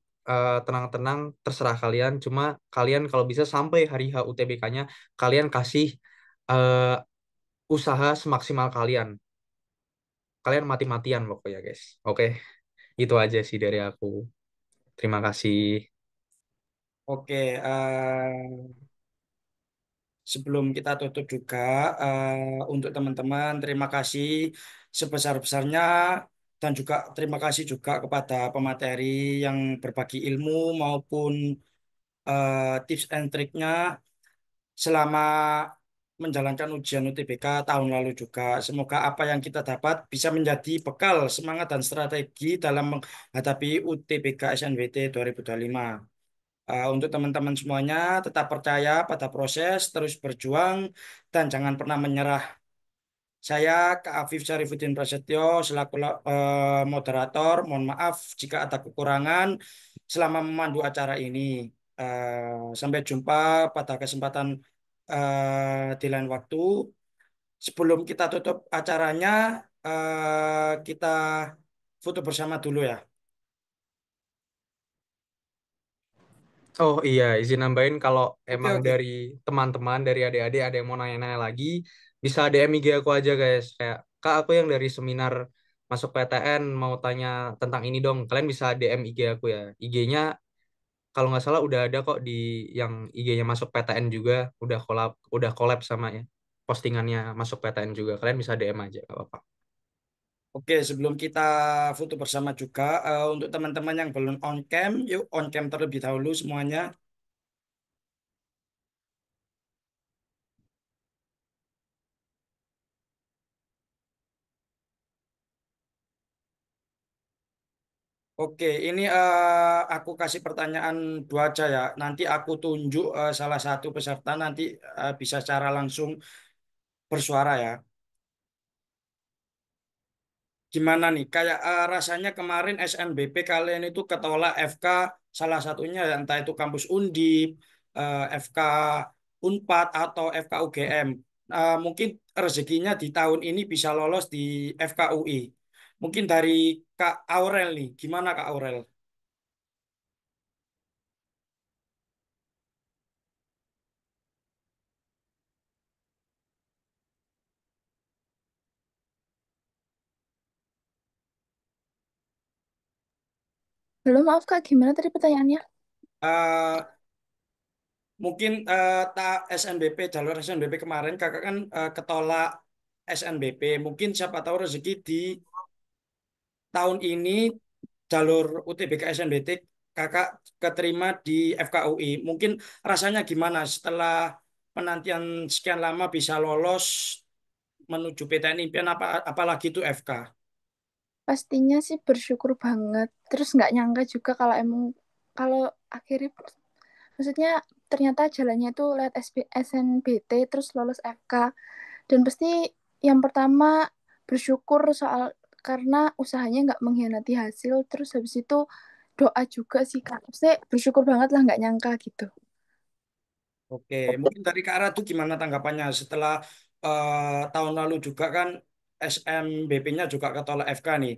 tenang-tenang, terserah kalian. Cuma kalian kalau bisa sampai hari H UTBK-nya, kalian kasih eh, usaha semaksimal kalian. Kalian mati-matian pokoknya guys. Oke, itu aja sih dari aku. Terima kasih. Oke, sebelum kita tutup juga untuk teman-teman terima kasih sebesar-besarnya dan juga terima kasih juga kepada pemateri yang berbagi ilmu maupun tips and triknya selama menjalankan ujian UTBK tahun lalu juga. Semoga apa yang kita dapat bisa menjadi bekal semangat dan strategi dalam menghadapi UTBK SNBT 2025. Untuk teman-teman semuanya, tetap percaya pada proses, terus berjuang, dan jangan pernah menyerah. Saya, Kak Afif Syarifuddin Prasetyo, selaku moderator, mohon maaf jika ada kekurangan selama memandu acara ini. Sampai jumpa pada kesempatan di lain waktu. Sebelum kita tutup acaranya, kita foto bersama dulu ya. Oh iya, izin nambahin kalau Oke, emang oke. dari teman-teman, dari adik-adik ada yang mau nanya-nanya lagi, bisa DM IG aku aja guys. Kayak, Kak aku yang dari seminar masuk PTN mau tanya tentang ini dong. Kalian bisa DM IG aku ya. IG-nya kalau nggak salah udah ada kok di yang IG-nya masuk PTN juga. Udah collab sama ya. Postingannya masuk PTN juga. Kalian bisa DM aja, nggak apa-apa. Oke, sebelum kita foto bersama juga, untuk teman-teman yang belum on cam, yuk on cam terlebih dahulu semuanya. Oke, ini aku kasih pertanyaan dua aja ya. Nanti aku tunjuk salah satu peserta nanti bisa secara langsung bersuara ya. Gimana nih? Kayak rasanya kemarin SNBP kalian itu ketolak FK salah satunya ya, entah itu kampus Undip, FK Unpad atau FK UGM. Mungkin rezekinya di tahun ini bisa lolos di FK UI. Mungkin dari Kak Aurel nih, gimana Kak Aurel? Belum, maaf Kak, gimana tadi pertanyaannya? Eh, Mungkin tak SNBP jalur SNBP kemarin kakak kan ketolak SNBP. Mungkin siapa tahu rezeki di tahun ini jalur UTBK SNBT kakak keterima di FKUI. Mungkin rasanya gimana setelah penantian sekian lama bisa lolos menuju PTN impian apalagi itu FK. Pastinya sih bersyukur banget. Terus nggak nyangka juga kalau emang kalau akhirnya maksudnya ternyata jalannya itu lewat SNBT terus lolos FK. Dan pasti yang pertama bersyukur soal karena usahanya nggak mengkhianati hasil. Terus habis itu doa juga sih Kak. Maksudnya bersyukur banget lah nggak nyangka gitu. Oke, mungkin dari Kak Ratu gimana tanggapannya setelah tahun lalu juga kan SMBP-nya juga ketolak FK nih.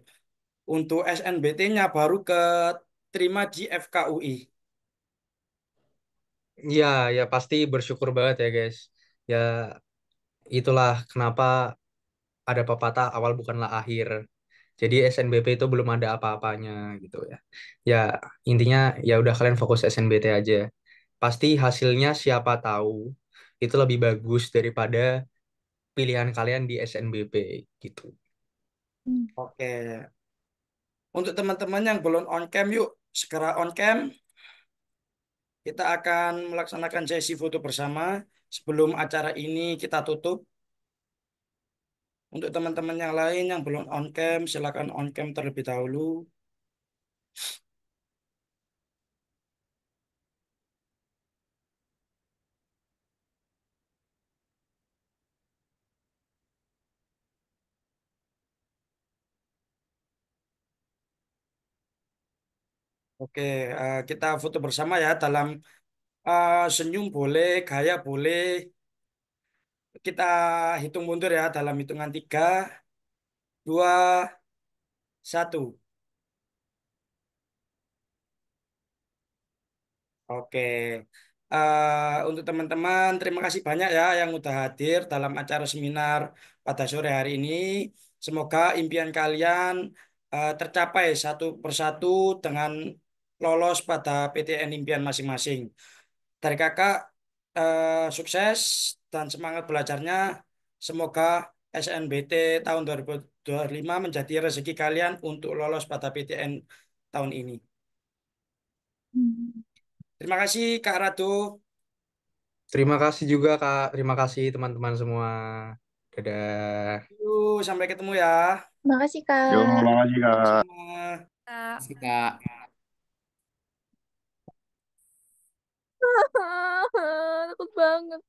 Untuk SNBT-nya baru keterima di FKUI. Ya, ya pasti bersyukur banget ya guys. Ya itulah kenapa ada pepatah awal bukanlah akhir. Jadi SNBP itu belum ada apa-apanya gitu ya. Ya intinya ya udah kalian fokus SNBT aja. Pasti hasilnya siapa tahu itu lebih bagus daripada pilihan kalian di SNBP gitu. Hmm. Oke. Untuk teman-teman yang belum on cam, yuk segera on cam. Kita akan melaksanakan sesi foto bersama. Sebelum acara ini kita tutup. Untuk teman-teman yang lain yang belum on cam, silakan on cam terlebih dahulu. Oke, kita foto bersama ya dalam senyum boleh, gaya boleh. Kita hitung mundur ya dalam hitungan 3, 2, 1. Oke. Untuk teman-teman, terima kasih banyak ya yang udah hadir dalam acara seminar pada sore hari ini. Semoga impian kalian tercapai satu persatu dengan lolos pada PTN impian masing-masing. Dari kakak, sukses dan semangat belajarnya. Semoga SNBT tahun 2025 menjadi rezeki kalian untuk lolos pada PTN tahun ini. Hmm. Terima kasih Kak Ratu. Terima kasih juga Kak. Terima kasih teman-teman semua. Dadah. Yuk, sampai ketemu ya. Makasih Yo, Kak. makasih Kak. Sama. Kak. Kasih, Kak. Takut banget.